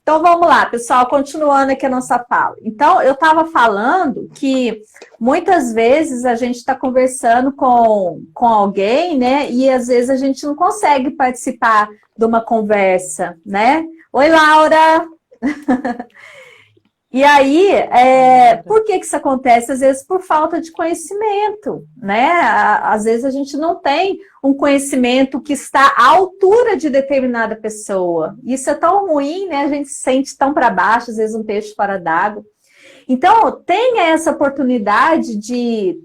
Então vamos lá, pessoal, continuando aqui a nossa fala. Então, eu estava falando que muitas vezes a gente está conversando com alguém, né? E às vezes a gente não consegue participar de uma conversa, né? Oi, Laura! E aí, por que isso acontece? Às vezes por falta de conhecimento, né? Às vezes a gente não tem um conhecimento que está à altura de determinada pessoa. Isso é tão ruim, né? A gente se sente tão para baixo, às vezes um peixe fora d'água. Então, tenha essa oportunidade de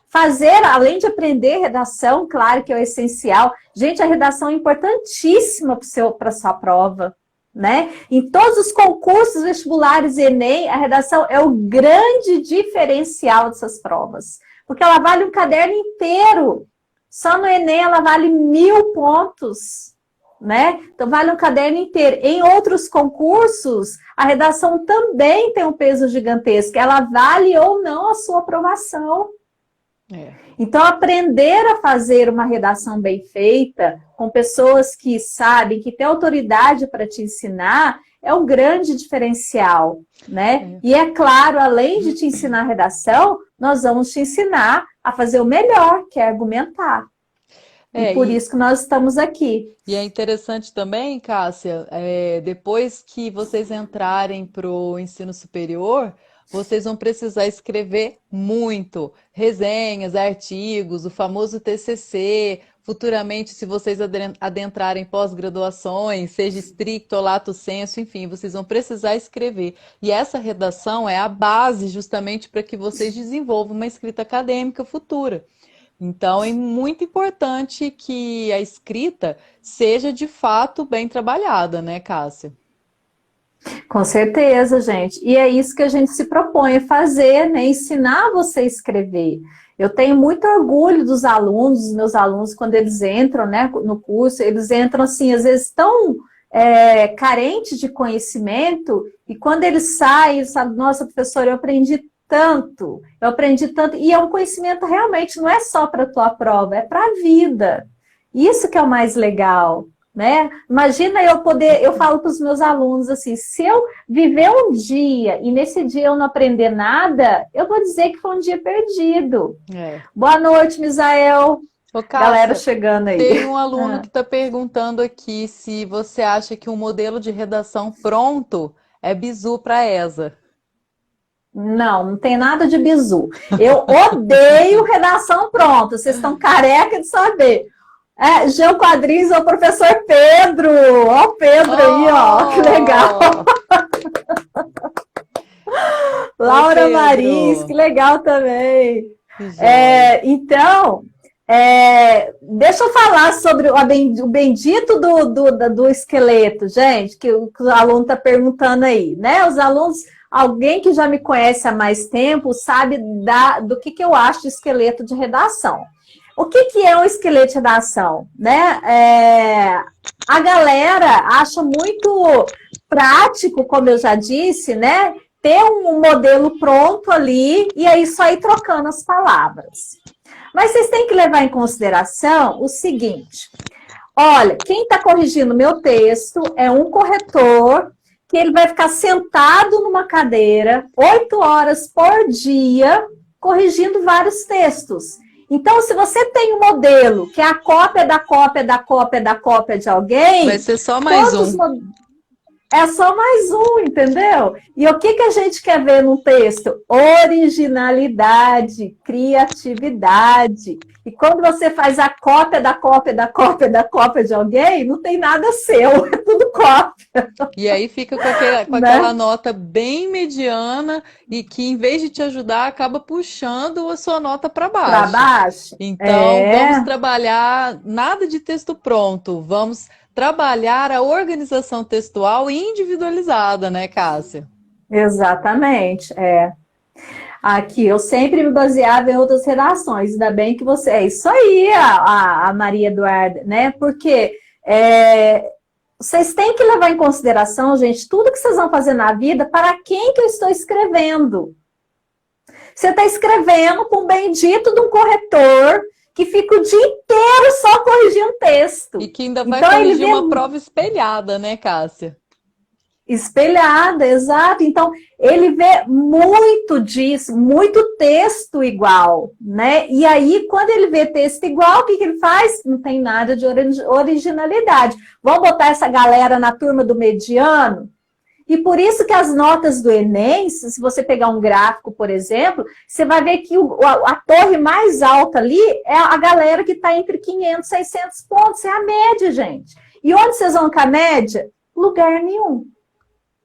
fazer, além de aprender redação, claro que é o essencial. Gente, a redação é importantíssima para a sua prova. Né? Em todos os concursos vestibulares e Enem, a redação é o grande diferencial dessas provas, porque ela vale um caderno inteiro. Só no Enem ela vale 1000 pontos, né? Então vale um caderno inteiro. Em outros concursos, a redação também tem um peso gigantesco. Ela vale ou não a sua aprovação. Então, aprender a fazer uma redação bem feita, com pessoas que sabem, que têm autoridade para te ensinar, é um grande diferencial, né? E é claro, além de te ensinar a redação, nós vamos te ensinar a fazer o melhor, que é argumentar. E por isso que nós estamos aqui. E é interessante também, Cássia, depois que vocês entrarem para o ensino superior, vocês vão precisar escrever muito, resenhas, artigos, o famoso TCC. Futuramente, se vocês adentrarem pós-graduações, seja stricto ou lato sensu, enfim, vocês vão precisar escrever. E essa redação é a base justamente para que vocês desenvolvam uma escrita acadêmica futura. Então, é muito importante que a escrita seja de fato bem trabalhada, né, Cássia? Com certeza, gente. E é isso que a gente se propõe a fazer, né? Ensinar você a escrever. Eu tenho muito orgulho dos alunos, dos meus alunos, quando eles entram, né, no curso, eles entram assim, às vezes tão carentes de conhecimento, e quando eles saem, eles sabem, nossa, professora, eu aprendi tanto, e é um conhecimento realmente, não é só para a tua prova, é para a vida. Isso que é o mais legal. Né? Imagina eu falo para os meus alunos assim, se eu viver um dia e nesse dia eu não aprender nada, eu vou dizer que foi um dia perdido. Boa noite, Misael. Ô, Cássia, galera chegando aí. Tem um aluno que está perguntando aqui se você acha que um modelo de redação pronto é bizu para a ESA. Não tem nada de bizu. Eu odeio redação pronta, vocês estão careca de saber. Jean Quadris, o professor Pedro. Ó o Pedro aí, ó. Que legal. Laura Marins, que legal também. Então, deixa eu falar sobre o bendito do esqueleto, gente, que o aluno está perguntando aí, né? Os alunos, alguém que já me conhece há mais tempo, sabe do que eu acho de esqueleto de redação. O que é um esqueleto de redação? Né? A galera acha muito prático, como eu já disse, né? Ter um modelo pronto ali e aí só ir trocando as palavras. Mas vocês têm que levar em consideração o seguinte. Olha, quem está corrigindo meu texto é um corretor que ele vai ficar sentado numa cadeira 8 horas por dia corrigindo vários textos. Então, se você tem um modelo que é a cópia da cópia da cópia da cópia de alguém... Vai ser só mais um. É só mais um, entendeu? E o que a gente quer ver no texto? Originalidade, criatividade. E quando você faz a cópia da cópia da cópia da cópia de alguém, não tem nada seu, é tudo cópia. E aí fica com aquela nota bem mediana e que, em vez de te ajudar, acaba puxando a sua nota para baixo. Para baixo. Então, vamos trabalhar nada de texto pronto, vamos trabalhar a organização textual individualizada, né, Cássia? Exatamente, Aqui, eu sempre me baseava em outras redações, ainda bem que você... É isso aí, a Maria Eduarda, né? Porque vocês têm que levar em consideração, gente, tudo que vocês vão fazer na vida, para quem que eu estou escrevendo. Você está escrevendo com o bendito de um corretor que fica o dia inteiro só corrigindo texto. E que ainda vai corrigir uma prova espelhada, né, Cássia? Espelhada, exato. Então, ele vê muito disso, muito texto igual, né? E aí, quando ele vê texto igual, o que que ele faz? Não tem nada de originalidade. Vamos botar essa galera na turma do mediano? E por isso que as notas do Enem, se você pegar um gráfico, por exemplo, você vai ver que a torre mais alta ali é a galera que está entre 500 e 600 pontos, é a média, gente. E onde vocês vão com a média? Lugar nenhum.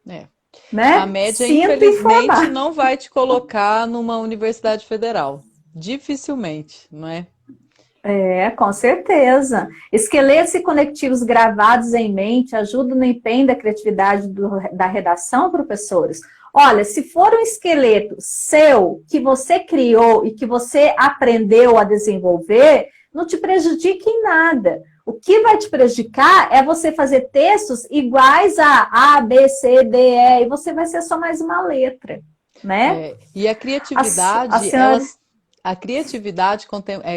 É. Né? A média, Sinto infelizmente, informar. não vai te colocar numa universidade federal. Dificilmente, não é? É, com certeza. Esqueletos e conectivos gravados em mente ajudam no empenho da criatividade da redação, professores. Olha, se for um esqueleto seu, que você criou e que você aprendeu a desenvolver, não te prejudica em nada. O que vai te prejudicar é você fazer textos iguais a B, C, D, E, e você vai ser só mais uma letra, né? E a A criatividade, senhora... a criatividade,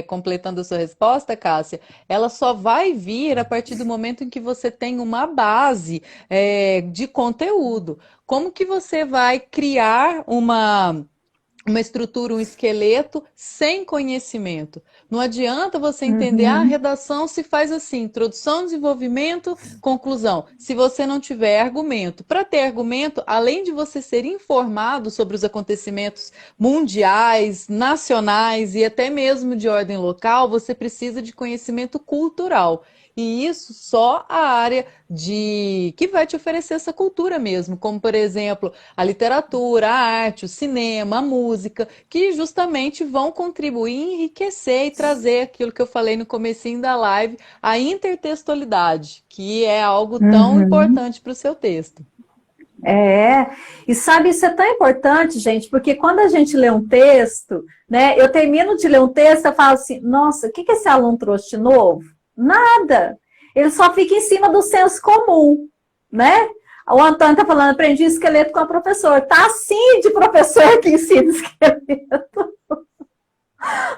completando a sua resposta, Cássia, ela só vai vir a partir do momento em que você tem uma base, de conteúdo. Como que você vai criar uma estrutura, um esqueleto sem conhecimento? Não adianta você entender, a Uhum. redação se faz assim, introdução, desenvolvimento, conclusão. Se você não tiver argumento. Para ter argumento, além de você ser informado sobre os acontecimentos mundiais, nacionais e até mesmo de ordem local, você precisa de conhecimento cultural. E isso só a área que vai te oferecer essa cultura mesmo, como por exemplo, a literatura, a arte, o cinema, a música, que justamente vão contribuir, enriquecer e trazer aquilo que eu falei no comecinho da live, a intertextualidade, que é algo tão Uhum. importante para o seu texto. É, e sabe, isso é tão importante, gente, porque quando a gente lê um texto, né, eu termino de ler um texto, eu falo assim, nossa, o que esse aluno trouxe de novo? Nada. Ele só fica em cima do senso comum, né? O Antônio está falando, aprendi esqueleto com a professora. Tá assim de professor que ensina esqueleto.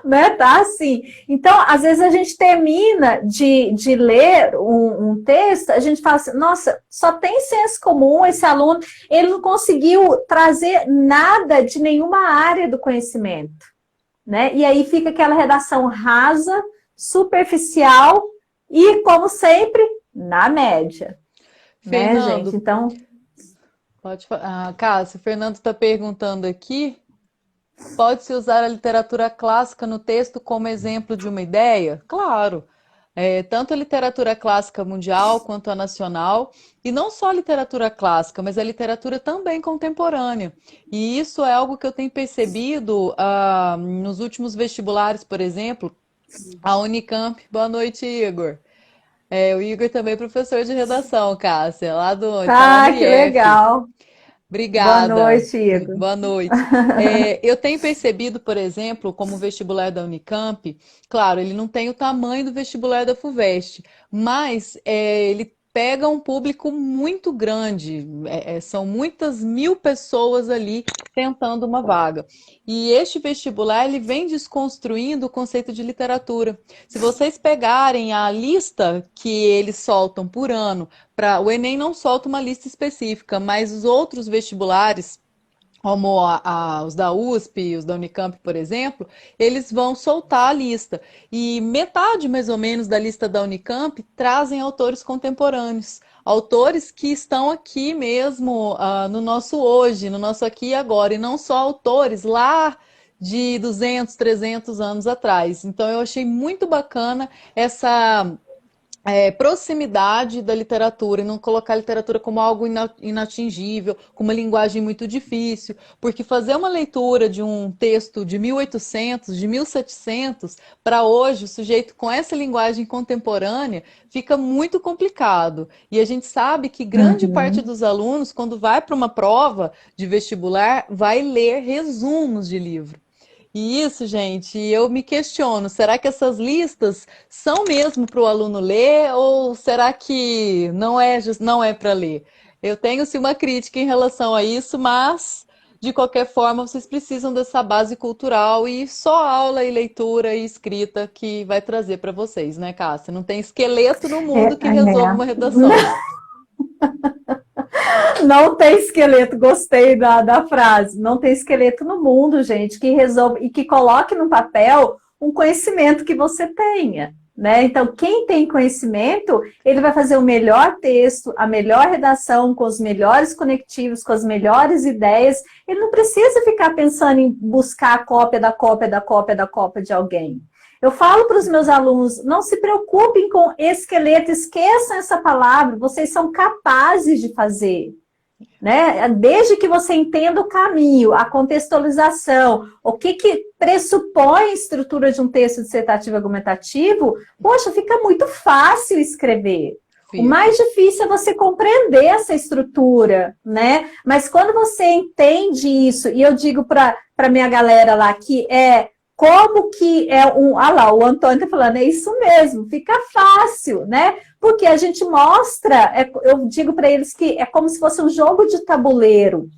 Né? Tá assim. Então, às vezes a gente termina de ler um texto, a gente fala assim, nossa, só tem senso comum esse aluno, ele não conseguiu trazer nada de nenhuma área do conhecimento, né? E aí fica aquela redação rasa, superficial e, como sempre, na média, né, gente? Fernando, Então, pode falar. Cássio, o Fernando está perguntando aqui. Pode-se usar a literatura clássica no texto como exemplo de uma ideia? Claro. Tanto a literatura clássica mundial quanto a nacional, e não só a literatura clássica, mas a literatura também contemporânea. E isso é algo que eu tenho percebido nos últimos vestibulares, por exemplo, a Unicamp. Boa noite, Igor. O Igor também é professor de redação, Cássia, tá lá no que IF. legal. Boa Obrigada. noite, Igor. Boa noite. Eu tenho percebido, por exemplo, como o vestibular da Unicamp, claro, ele não tem o tamanho do vestibular da FUVEST, mas ele pega um público muito grande, são muitas mil pessoas ali tentando uma vaga. E este vestibular, ele vem desconstruindo o conceito de literatura. Se vocês pegarem a lista que eles soltam por ano, o Enem não solta uma lista específica, mas os outros vestibulares, como os da USP, os da Unicamp, por exemplo, eles vão soltar a lista. E metade, mais ou menos, da lista da Unicamp trazem autores contemporâneos. Autores que estão aqui mesmo, no nosso hoje, no nosso aqui e agora, e não só autores lá de 200, 300 anos atrás. Então, eu achei muito bacana essa proximidade da literatura e não colocar a literatura como algo inatingível, com uma linguagem muito difícil, porque fazer uma leitura de um texto de 1800, de 1700, para hoje, o sujeito com essa linguagem contemporânea, fica muito complicado. E a gente sabe que grande parte Uhum. dos alunos, quando vai para uma prova de vestibular, vai ler resumos de livro. E isso, gente, eu me questiono, será que essas listas são mesmo para o aluno ler ou será que não é para ler? Eu tenho sim uma crítica em relação a isso, mas de qualquer forma vocês precisam dessa base cultural e só aula e leitura e escrita que vai trazer para vocês, né, Cássia? Não tem esqueleto no É, mundo que resolva uma redação. Não tem esqueleto, gostei da frase. Não tem esqueleto no mundo, gente, que resolve e que coloque no papel um conhecimento que você tenha, né? Então, quem tem conhecimento, ele vai fazer o melhor texto, a melhor redação, com os melhores conectivos, com as melhores ideias. Ele não precisa ficar pensando em buscar a cópia da cópia da cópia da cópia de alguém. Eu falo para os meus alunos, não se preocupem com esqueleto, esqueçam essa palavra, vocês são capazes de fazer, né? Desde que você entenda o caminho, a contextualização, o que pressupõe a estrutura de um texto dissertativo argumentativo, poxa, fica muito fácil escrever. O mais difícil é você compreender essa estrutura, né? Mas quando você entende isso, e eu digo para minha galera lá que como que é ah lá, o Antônio está falando, é isso mesmo, fica fácil, né? Porque a gente mostra, eu digo para eles que é como se fosse um jogo de tabuleiro.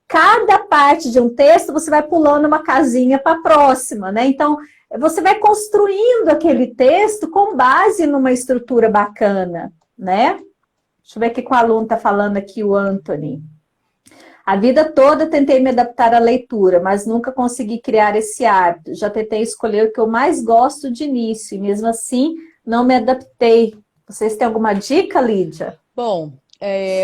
Cada parte de um texto, você vai pulando uma casinha para a próxima, né? Então, você vai construindo aquele texto com base numa estrutura bacana, né? Deixa eu ver o que o aluno está falando aqui, o Anthony. A vida toda tentei me adaptar à leitura, mas nunca consegui criar esse hábito. Já tentei escolher o que eu mais gosto de início, e mesmo assim não me adaptei. Vocês têm alguma dica, Lídia? Bom,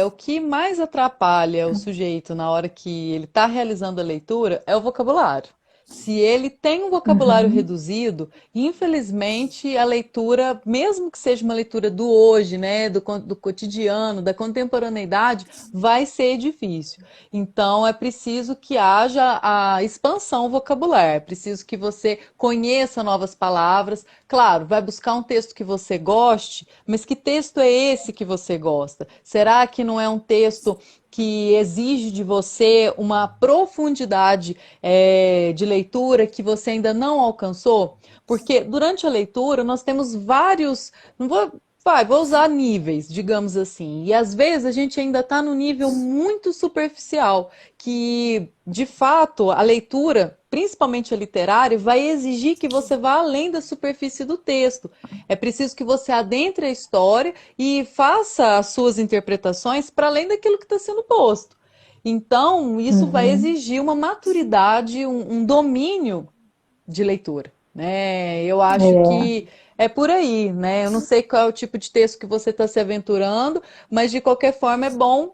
o que mais atrapalha o sujeito na hora que ele está realizando a leitura é o vocabulário. Se ele tem um vocabulário reduzido, infelizmente a leitura, mesmo que seja uma leitura do hoje, né, do cotidiano, da contemporaneidade, vai ser difícil. Então é preciso que haja a expansão vocabular, é preciso que você conheça novas palavras. Claro, vai buscar um texto que você goste, mas que texto é esse que você gosta? Será que não é um texto que exige de você uma profundidade de leitura que você ainda não alcançou? Porque durante a leitura nós temos vários, não vou usar níveis, digamos assim, e às vezes a gente ainda está no nível muito superficial, que de fato a leitura, principalmente a literária, vai exigir que você vá além da superfície do texto. É preciso que você adentre a história e faça as suas interpretações para além daquilo que está sendo posto. Então, isso vai exigir uma maturidade, um domínio de leitura, né? Eu acho que é por aí, né? Eu não sei qual é o tipo de texto que você está se aventurando, mas de qualquer forma é bom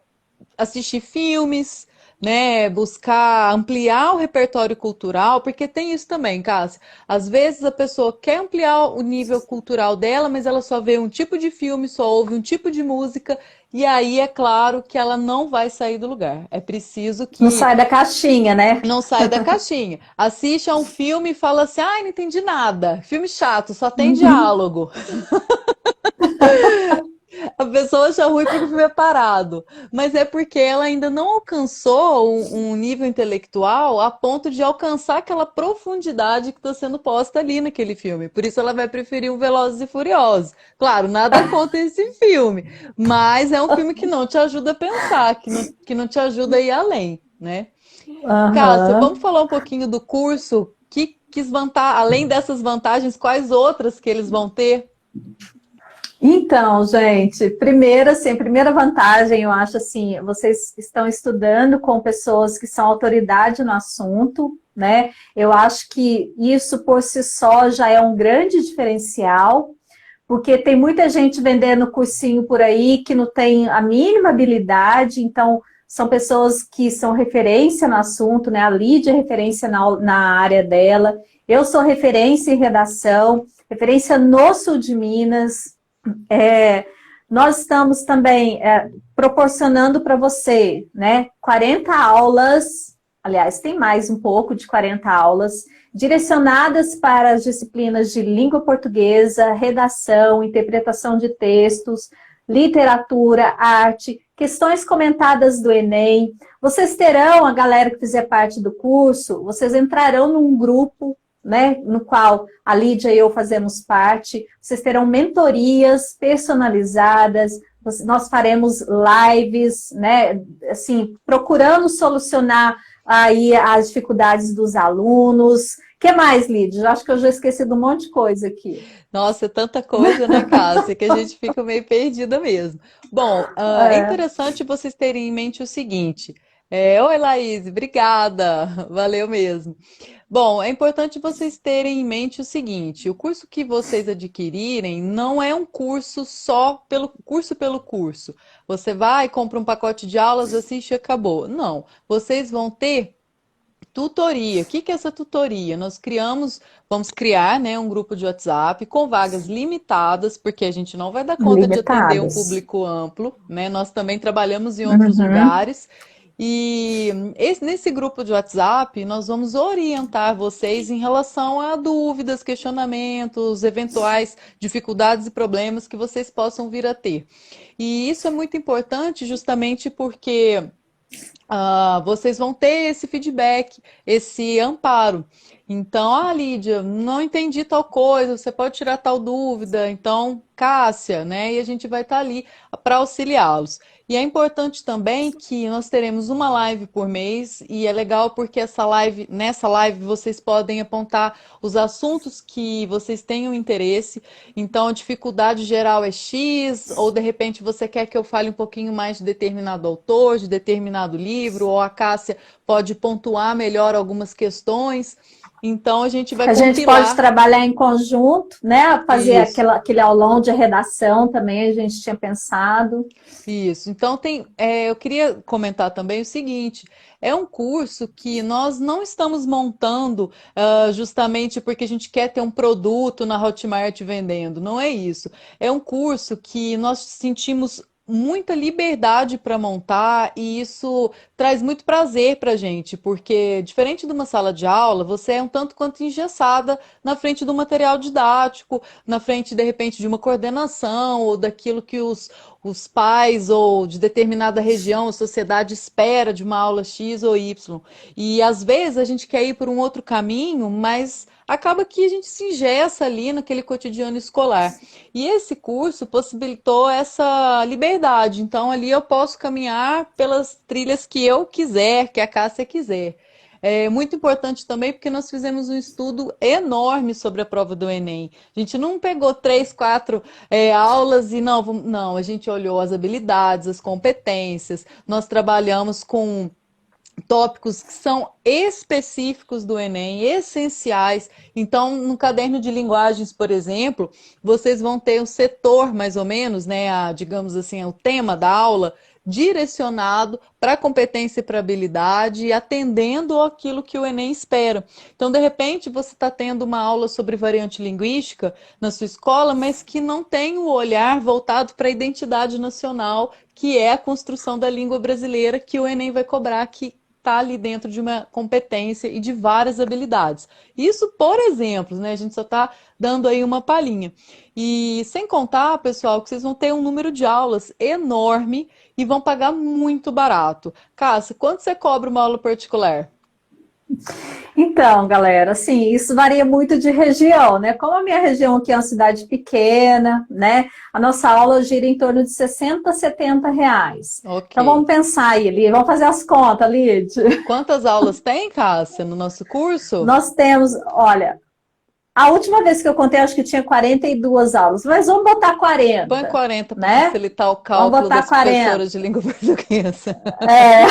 assistir filmes, né? Buscar ampliar o repertório cultural, porque tem isso também, Cássia. Às vezes a pessoa quer ampliar o nível cultural dela, mas ela só vê um tipo de filme, só ouve um tipo de música, e aí é claro que ela não vai sair do lugar. É preciso Não que sai da caixinha, né? não sai da caixinha. Assiste a um filme e fala assim: ai, não entendi nada. Filme chato, só tem diálogo. A pessoa acha ruim porque o filme é parado. Mas é porque ela ainda não alcançou um nível intelectual a ponto de alcançar aquela profundidade que está sendo posta ali naquele filme. Por isso ela vai preferir um Velozes e Furiosos. Claro, nada contra esse filme. Mas é um filme que não te ajuda a pensar, que não te ajuda a ir além, né? Cássia, vamos falar um pouquinho do curso? Além dessas vantagens, quais outras que eles vão ter? Então, gente, primeiro, assim, a primeira vantagem, eu acho assim, vocês estão estudando com pessoas que são autoridade no assunto, né? Eu acho que isso por si só já é um grande diferencial, porque tem muita gente vendendo cursinho por aí que não tem a mínima habilidade, então são pessoas que são referência no assunto, né? A Lídia é referência na área dela, eu sou referência em redação, referência no sul de Minas. Nós estamos também proporcionando para você, né, 40 aulas, aliás, tem mais um pouco de 40 aulas, direcionadas para as disciplinas de língua portuguesa, redação, interpretação de textos, literatura, arte, questões comentadas do Enem. Vocês terão, a galera que fizer parte do curso, vocês entrarão num grupo, né, no qual a Lídia e eu fazemos parte. Vocês terão mentorias personalizadas, nós faremos lives, né, assim, procurando solucionar aí as dificuldades dos alunos. Que mais, Lídia? Acho que eu já esqueci de um monte de coisa aqui. Nossa, é tanta coisa, né, Cássia, que a gente fica meio perdida mesmo. Bom, é É, interessante vocês terem em mente o seguinte. Oi, Laís, obrigada, valeu mesmo. Bom, é importante vocês terem em mente o seguinte: o curso que vocês adquirirem não é um curso só pelo curso. Você vai, compra um pacote de aulas, assiste e acabou. Não, vocês vão ter tutoria. O que que é essa tutoria? Vamos criar, né, um grupo de WhatsApp com vagas limitadas, porque a gente não vai dar conta de atender um limitadas. público amplo, né? Nós também trabalhamos em outros Uhum. lugares. E nesse grupo de WhatsApp, nós vamos orientar vocês em relação a dúvidas, questionamentos, eventuais dificuldades e problemas que vocês possam vir a ter. E isso é muito importante justamente porque vocês vão ter esse feedback, esse amparo. Então, Lídia, não entendi tal coisa, você pode tirar tal dúvida. Então, Cássia, né? E a gente vai estar ali para auxiliá-los. E é importante também que nós teremos uma live por mês, e é legal porque nessa live vocês podem apontar os assuntos que vocês tenham interesse. Então, a dificuldade geral é X, ou de repente você quer que eu fale um pouquinho mais de determinado autor, de determinado livro, ou a Cássia pode pontuar melhor algumas questões. Então, a gente vai A gente pode compilar trabalhar em conjunto, né? Fazer isso. aquele aulão de redação também, a gente tinha pensado. Isso. Então eu queria comentar também o seguinte: é um curso que nós não estamos montando justamente porque a gente quer ter um produto na Hotmart vendendo. Não é isso. É um curso que nós sentimos muita liberdade para montar e isso traz muito prazer para a gente, porque diferente de uma sala de aula, você é um tanto quanto engessada na frente do material didático, na frente de repente de uma coordenação ou daquilo que os pais ou de determinada região, a sociedade espera de uma aula X ou Y. E às vezes a gente quer ir por um outro caminho, mas acaba que a gente se engessa ali naquele cotidiano escolar. E esse curso possibilitou essa liberdade. Então ali eu posso caminhar pelas trilhas que eu quiser, que a Cássia quiser. É muito importante também porque nós fizemos um estudo enorme sobre a prova do Enem. A gente não pegou três, quatro aulas e não, a gente olhou as habilidades, as competências, nós trabalhamos com tópicos que são específicos do Enem, essenciais. Então, no caderno de linguagens, por exemplo, vocês vão ter um setor, mais ou menos, né, digamos assim, o tema da aula, direcionado para a competência e para a habilidade, atendendo aquilo que o Enem espera. Então, de repente, você está tendo uma aula sobre variante linguística na sua escola, mas que não tem o olhar voltado para a identidade nacional, que é a construção da língua brasileira, que o Enem vai cobrar, que está ali dentro de uma competência e de várias habilidades. Isso, por exemplo, né? A gente só está dando aí uma palhinha. E sem contar, pessoal, que vocês vão ter um número de aulas enorme e vão pagar muito barato. Cássia, quanto você cobra uma aula particular? Então, galera, assim, isso varia muito de região, né? Como a minha região aqui é uma cidade pequena, né? A nossa aula gira em torno de 60 a 70 reais. Ok. Então, vamos pensar aí, Lid, vamos fazer as contas, Lid. Quantas aulas tem, Cássia, no nosso curso? Nós temos, olha, a última vez que eu contei, acho que tinha 42 aulas, mas vamos botar Põe 40, 40 para né? facilitar o Vamos cálculo botar das 40. professoras de língua portuguesa. É,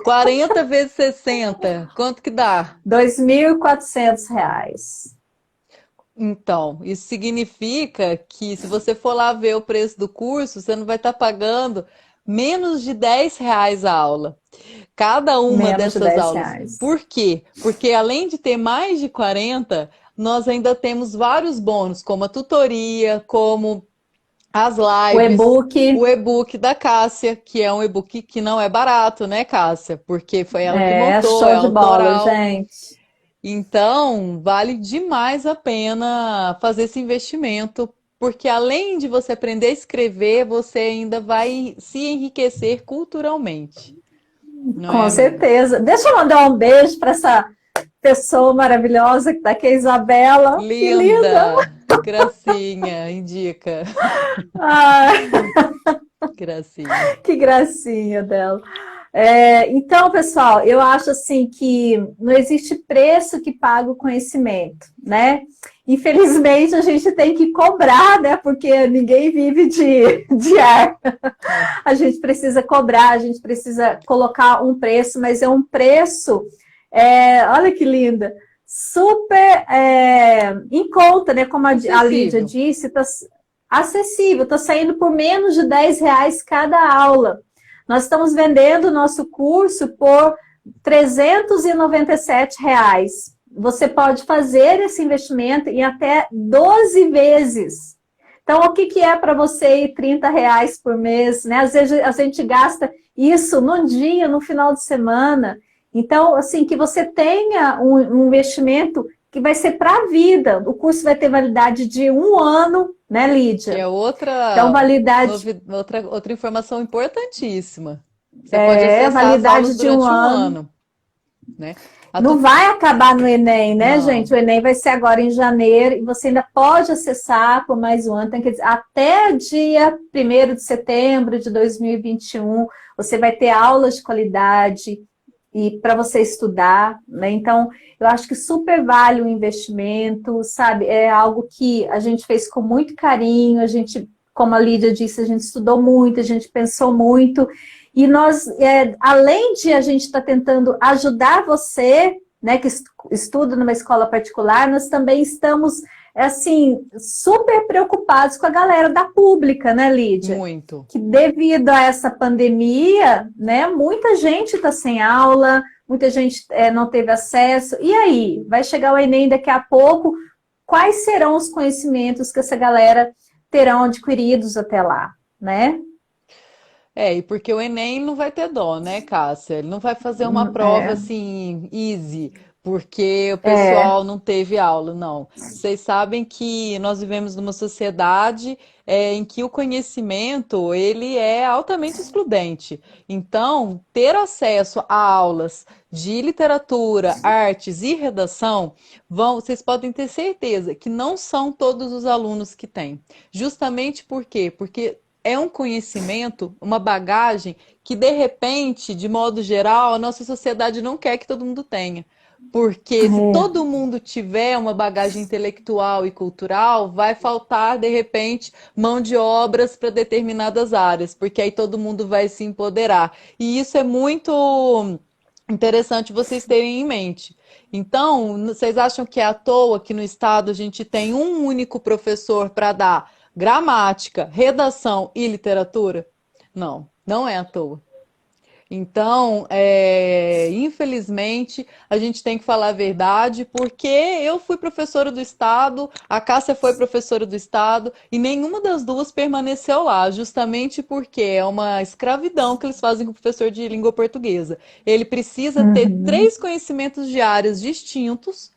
40 vezes 60, quanto que dá? R$ 2.400. Então, isso significa que se você for lá ver o preço do curso, você não vai estar pagando menos de R$ 10 a aula. Cada uma Menos de dessas 10 aulas. reais. Por quê? Porque além de ter mais de 40, nós ainda temos vários bônus, como a tutoria, como as O lives, e-book o e-book da Cássia, que é um e-book que não é barato, né, Cássia? Porque foi ela que é montou, é show de bola, autoral. gente. Então, vale demais a pena fazer esse investimento, porque além de você aprender a escrever, você ainda vai se enriquecer culturalmente, não é, Com amiga? certeza. Deixa eu mandar um beijo para essa pessoa maravilhosa que está aqui, a Isabela. Que linda! Linda! Gracinha, indica. Ai, Gracinha. que gracinha dela. Então, pessoal, eu acho assim que não existe preço que pague o conhecimento, né? Infelizmente, a gente tem que cobrar, né? Porque ninguém vive de ar. A gente precisa cobrar, a gente precisa colocar um preço, mas é um preço, olha que linda, super em conta, né? Como a Lídia disse, tá acessível, está saindo por menos de R$ 10 cada aula. Nós estamos vendendo o nosso curso por R$ 397. Você pode fazer esse investimento em até 12 vezes. Então, o que é para você ir R$ 30 por mês, né? Às vezes a gente gasta isso num dia, no final de semana. Então, assim, que você tenha um investimento que vai ser para a vida. O curso vai ter validade de 1 ano, né, Lídia? Que é outra, então, validade... outra informação importantíssima. Você pode acessar validade as aulas de durante 1 um ano. ano, né? Não vai acabar no Enem, né, Não. gente? O Enem vai ser agora em janeiro e você ainda pode acessar por mais 1 ano. Tem que dizer, até dia 1º de setembro de 2021, você vai ter aulas de qualidade e para você estudar, né? Então, eu acho que super vale o investimento, sabe? É algo que a gente fez com muito carinho, a gente, como a Lídia disse, a gente estudou muito, a gente pensou muito. E nós, além de a gente estar tentando ajudar você, né, que estuda numa escola particular, nós também estamos, assim, super preocupados com a galera da pública, né, Lídia? Muito. Que devido a essa pandemia, né, muita gente está sem aula, muita gente não teve acesso. E aí, vai chegar o Enem daqui a pouco, quais serão os conhecimentos que essa galera terão adquiridos até lá, né? E porque o Enem não vai ter dó, né, Cássia? Ele não vai fazer uma prova assim, easy, porque o pessoal não teve aula, não. Vocês sabem que nós vivemos numa sociedade em que o conhecimento, ele é altamente excludente. Então, ter acesso a aulas de literatura, artes e redação, vocês podem ter certeza que não são todos os alunos que têm. Justamente por quê? Porque é um conhecimento, uma bagagem que, de repente, de modo geral, a nossa sociedade não quer que todo mundo tenha. Porque se todo mundo tiver uma bagagem intelectual e cultural, vai faltar, de repente, mão de obras para determinadas áreas, porque aí todo mundo vai se empoderar. E isso é muito interessante vocês terem em mente. Então, vocês acham que é à toa que no estado a gente tem um único professor para dar gramática, redação e literatura? Não, não é à toa. Então, infelizmente, a gente tem que falar a verdade, porque eu fui professora do Estado, a Cássia foi professora do Estado, e nenhuma das duas permaneceu lá, justamente porque é uma escravidão que eles fazem com o professor de língua portuguesa. Ele precisa ter 3 conhecimentos de áreas distintos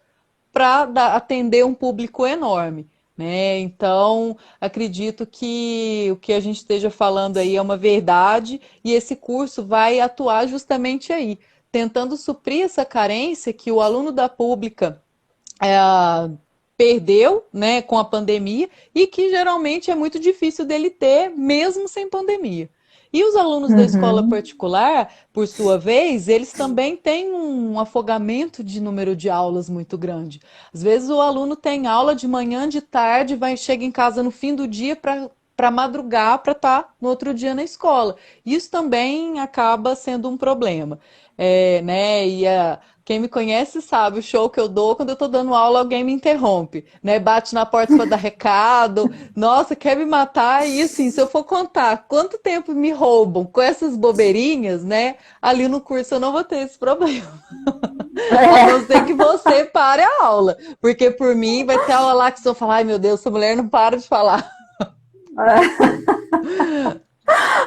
para atender um público enorme. Né? Então, acredito que o que a gente esteja falando aí é uma verdade e esse curso vai atuar justamente aí, tentando suprir essa carência que o aluno da pública perdeu, né, com a pandemia e que geralmente é muito difícil dele ter, mesmo sem pandemia. E os alunos da escola particular, por sua vez, eles também têm um afogamento de número de aulas muito grande. Às vezes o aluno tem aula de manhã, de tarde, chega em casa no fim do dia para madrugar, para estar no outro dia na escola. Isso também acaba sendo um problema. Né? Quem me conhece sabe o show que eu dou quando eu tô dando aula, alguém me interrompe, né? Bate na porta para dar recado. Nossa, quer me matar? E assim, se eu for contar quanto tempo me roubam com essas bobeirinhas, né? Ali no curso eu não vou ter esse problema. A não ser que você pare a aula. Porque por mim vai ter aula lá que vocês vão falar, ai meu Deus, essa mulher não para de falar.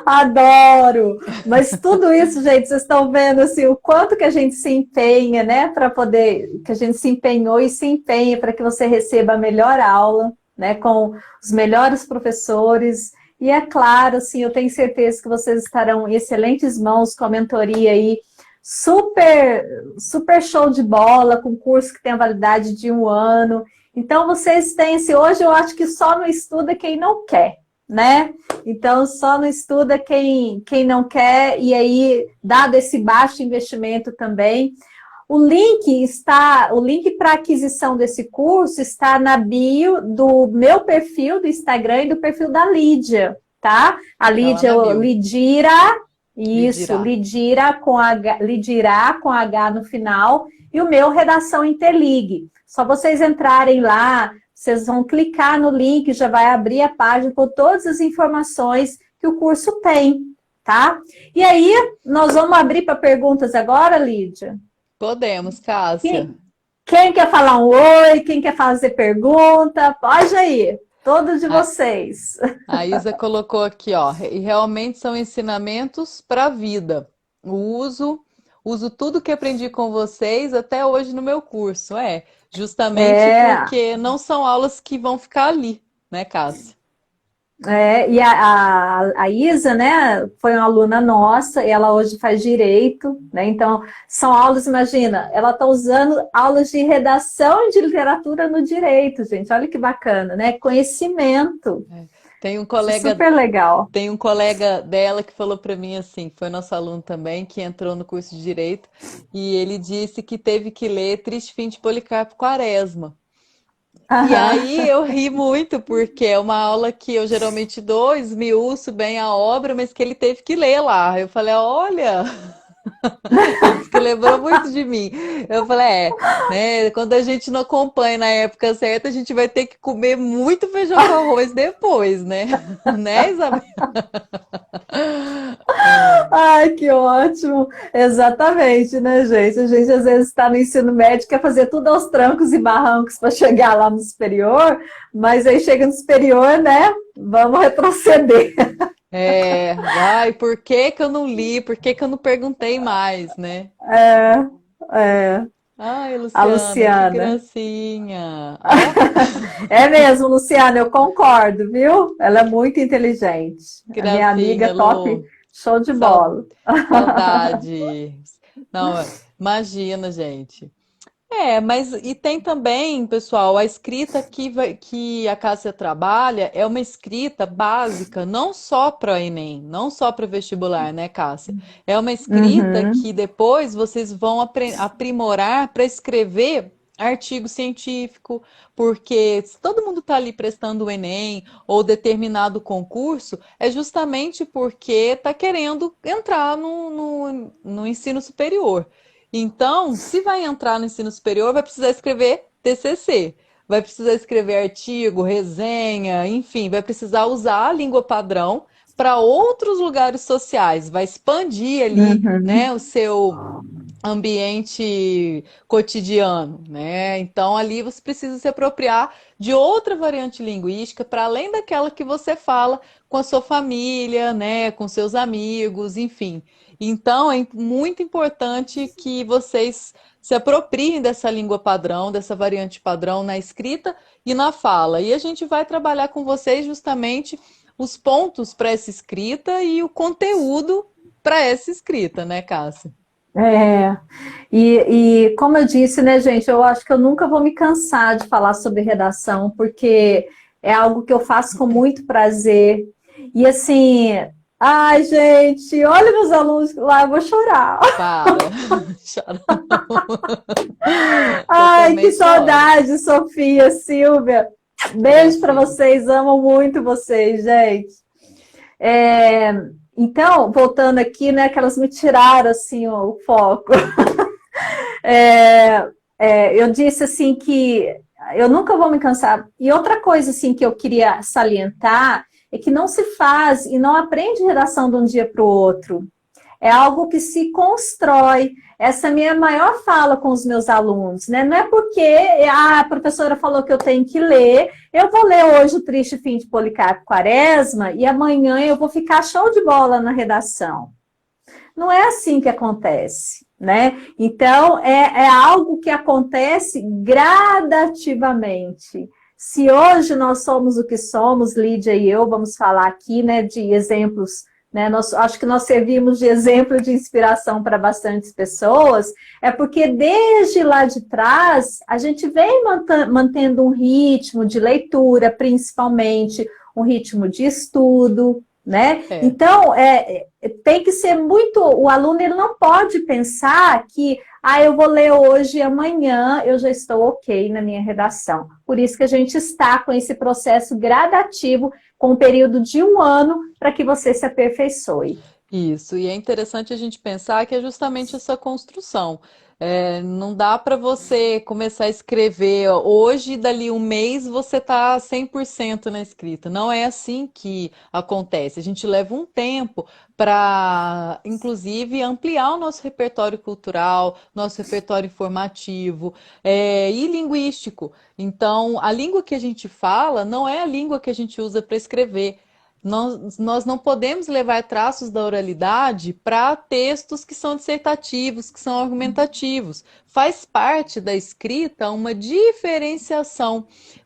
Adoro! Mas tudo isso, gente, vocês estão vendo assim, o quanto que a gente se empenha, né, para poder, que a gente se empenhou e se empenha para que você receba a melhor aula, né, com os melhores professores. E é claro, assim, eu tenho certeza que vocês estarão em excelentes mãos com a mentoria aí, super, super show de bola, com curso que tem a validade de 1 ano. Então, vocês têm, hoje eu acho que só não estuda quem não quer. né? Então, só não estuda quem não quer, e aí, dado esse baixo investimento também. O link para aquisição desse curso está na bio do meu perfil do Instagram e do perfil da Lídia, tá? A Tá lá Lídia, na bio. Lidira, Lhe isso, dirá. Lidirá com H no final, e o meu Redação Interligue. Só vocês entrarem lá, vocês vão clicar no link, já vai abrir a página com todas as informações que o curso tem, tá? E aí, nós vamos abrir para perguntas agora, Lídia? Podemos, Cássia. Quem quer falar um oi? Quem quer fazer pergunta? Pode aí. Todos de A, vocês. a Isa colocou aqui, ó, e realmente são ensinamentos para a vida. O uso tudo que aprendi com vocês até hoje no meu curso. Justamente É, porque não são aulas que vão ficar ali, né, Cássia? e a Isa, né, foi uma aluna nossa, e ela hoje faz direito, né? Então, são aulas, imagina, ela está usando aulas de redação e de literatura no direito, gente. Olha que bacana, né? Conhecimento. Tem um Isso é colega super legal. Tem um colega dela que falou para mim assim, foi nosso aluno também, que entrou no curso de Direito, e ele disse que teve que ler Triste Fim de Policarpo Quaresma. E Aham. aí eu ri muito, porque é uma aula que eu geralmente dou, esmiuço bem a obra, mas que ele teve que ler lá. Eu falei, olha, ele disse que lembrou muito de mim. Eu falei, né? Quando a gente não acompanha na época certa, a gente vai ter que comer muito feijão com arroz depois, né? Né, Isabel? Ai, que ótimo! Exatamente, né, gente? A gente às vezes está no ensino médio, quer fazer tudo aos trancos e barrancos para chegar lá no superior, mas aí chega no superior, né? Vamos retroceder. Ai, por que que eu não li? Por que que eu não perguntei mais, né? É, é. Ai, A Luciana, que Luciana. gracinha. Ó, É mesmo, Luciana, eu concordo, viu? Ela é muito inteligente. A minha amiga gracinha, top, Lu. show de Sau- bola. Saudade. Não, imagina, gente. Mas e tem também, pessoal, a escrita que a Cássia trabalha é uma escrita básica, não só para Enem, não só para vestibular, né, Cássia? É uma escrita Uhum, que depois vocês vão aprimorar para escrever artigo científico, porque se todo mundo está ali prestando o Enem ou determinado concurso, é justamente porque está querendo entrar no ensino superior. Então, se vai entrar no ensino superior, vai precisar escrever TCC, vai precisar escrever artigo, resenha, enfim, vai precisar usar a língua padrão para outros lugares sociais, vai expandir ali, uhum. né, o seu ambiente cotidiano, né? Então ali você precisa se apropriar de outra variante linguística para além daquela que você fala com a sua família, né, com seus amigos, enfim. Então é muito importante que vocês se apropriem dessa língua padrão, dessa variante padrão na escrita e na fala. E a gente vai trabalhar com vocês justamente os pontos para essa escrita e o conteúdo para essa escrita, né, Cássia? É, e como eu disse, né, gente, eu acho que eu nunca vou me cansar de falar sobre redação, porque é algo que eu faço com muito prazer. E assim, ai, gente, olha meus alunos lá, eu vou chorar. Para. Chora não. Eu Ai, que também choro. saudade, Sofia, Silvia. Beijo para Gracinha. vocês, amo muito vocês, gente. É, então, voltando aqui, né, que elas me tiraram assim o foco. É, eu disse assim que eu nunca vou me cansar. E outra coisa assim que eu queria salientar é que não se faz e não aprende redação de um dia para o outro. É algo que se constrói. Essa é a minha maior fala com os meus alunos, né? Não é porque a professora falou que eu tenho que ler, eu vou ler hoje o Triste Fim de Policarpo Quaresma e amanhã eu vou ficar show de bola na redação. Não é assim que acontece, né? Então, é algo que acontece gradativamente. Se hoje nós somos o que somos, Lídia e eu, vamos falar aqui, né, de exemplos, né? Acho que nós servimos de exemplo de inspiração para bastantes pessoas, é porque desde lá de trás a gente vem mantendo um ritmo de leitura, principalmente, um ritmo de estudo, né? É. Então, tem que ser muito... O aluno ele não pode pensar que eu vou ler hoje e amanhã eu já estou ok na minha redação. Por isso que a gente está com esse processo gradativo, com um período de 1 ano, para que você se aperfeiçoe. Isso, e é interessante a gente pensar que é justamente essa construção. Não dá para você começar a escrever hoje e dali um mês você tá 100% na escrita. Não é assim que acontece. A gente leva um tempo para, inclusive, ampliar o nosso repertório cultural, nosso repertório informativo, e linguístico. Então, a língua que a gente fala não é a língua que a gente usa para escrever. Nós não podemos levar traços da oralidade para textos que são dissertativos, que são argumentativos. Faz parte da escrita uma diferenciação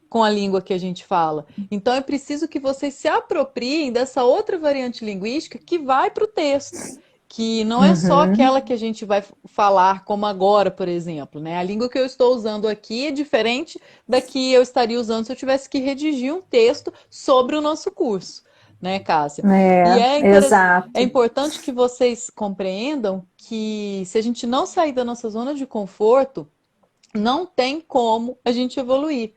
com a língua que a gente fala. Então é preciso que vocês se apropriem dessa outra variante linguística que vai para o texto. Que não é só aquela que a gente vai falar, como agora, por exemplo, né? A língua que eu estou usando aqui é diferente da que eu estaria usando se eu tivesse que redigir um texto sobre o nosso curso. Né, Cássia? E é Exato. importante que vocês compreendam que se a gente não sair da nossa zona de conforto, não tem como a gente evoluir.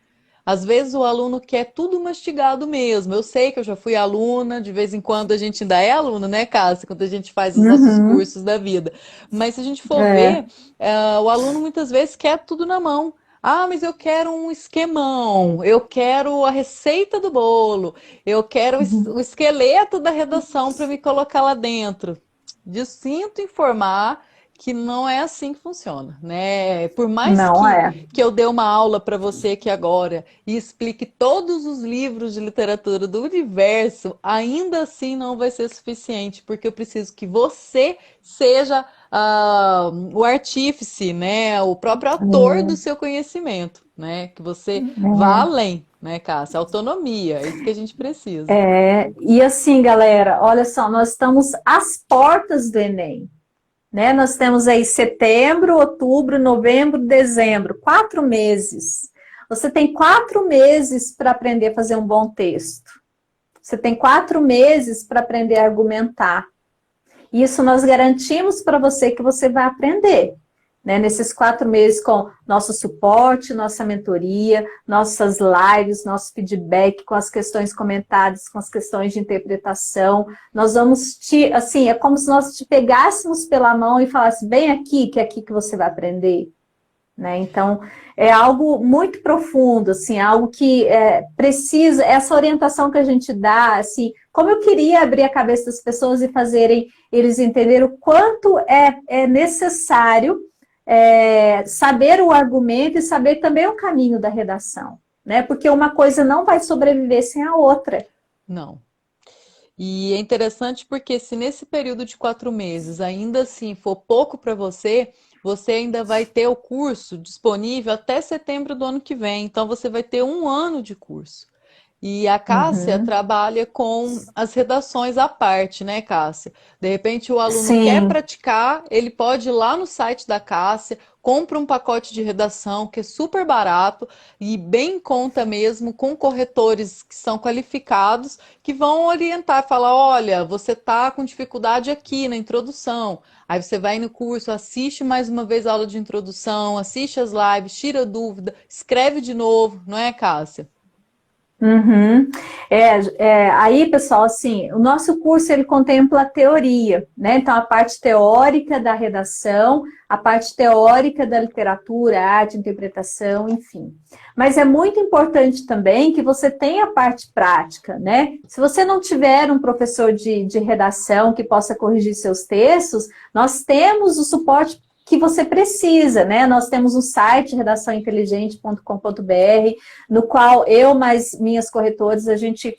Às vezes o aluno quer tudo mastigado mesmo. Eu sei que eu já fui aluna, de vez em quando a gente ainda é aluno, né, Cássia? Quando a gente faz os nossos cursos da vida. Mas se a gente for ver, o aluno muitas vezes quer tudo na mão. Mas eu quero um esquemão, eu quero a receita do bolo, eu quero o esqueleto da redação para me colocar lá dentro. Sinto informar que não é assim que funciona, né? Por mais que eu dê uma aula para você aqui agora e explique todos os livros de literatura do universo, ainda assim não vai ser suficiente, porque eu preciso que você seja o artífice, né? O próprio ator do seu conhecimento, né? Que você vá além, né, Cássia? Autonomia, é isso que a gente precisa. E assim, galera, olha só, nós estamos às portas do Enem. Né? Nós temos aí setembro, outubro, novembro, dezembro, 4 meses. Você tem 4 meses para aprender a fazer um bom texto. Você tem 4 meses para aprender a argumentar. Isso nós garantimos para você que você vai aprender. Né, nesses 4 meses com nosso suporte, nossa mentoria, nossas lives, nosso feedback com as questões comentadas, com as questões de interpretação, nós vamos assim, é como se nós te pegássemos pela mão e falasse, vem aqui, que é aqui que você vai aprender. Né? Então, é algo muito profundo, assim, algo que precisa, essa orientação que a gente dá, assim, como eu queria abrir a cabeça das pessoas e fazerem eles entenderem o quanto é necessário saber o argumento e saber também o caminho da redação, né? Porque uma coisa não vai sobreviver sem a outra. Não. E é interessante porque se nesse período de 4 meses ainda assim for pouco para você, você ainda vai ter o curso disponível até setembro do ano que vem. Então você vai ter 1 ano de curso. E a Cássia trabalha com as redações à parte, né, Cássia? De repente o aluno quer praticar, ele pode ir lá no site da Cássia, compra um pacote de redação que é super barato e bem em conta mesmo, com corretores que são qualificados, que vão orientar, falar, olha, você tá com dificuldade aqui na introdução. Aí você vai no curso, assiste mais uma vez a aula de introdução, assiste as lives, tira dúvida, escreve de novo, não é, Cássia? Aí, pessoal, assim, o nosso curso ele contempla a teoria, né? Então, a parte teórica da redação, a parte teórica da literatura, arte, interpretação, enfim. Mas é muito importante também que você tenha a parte prática, né? Se você não tiver um professor de redação que possa corrigir seus textos, nós temos o suporte que você precisa, né? Nós temos um site, redaçãointeligente.com.br, no qual eu mais minhas corretores, a gente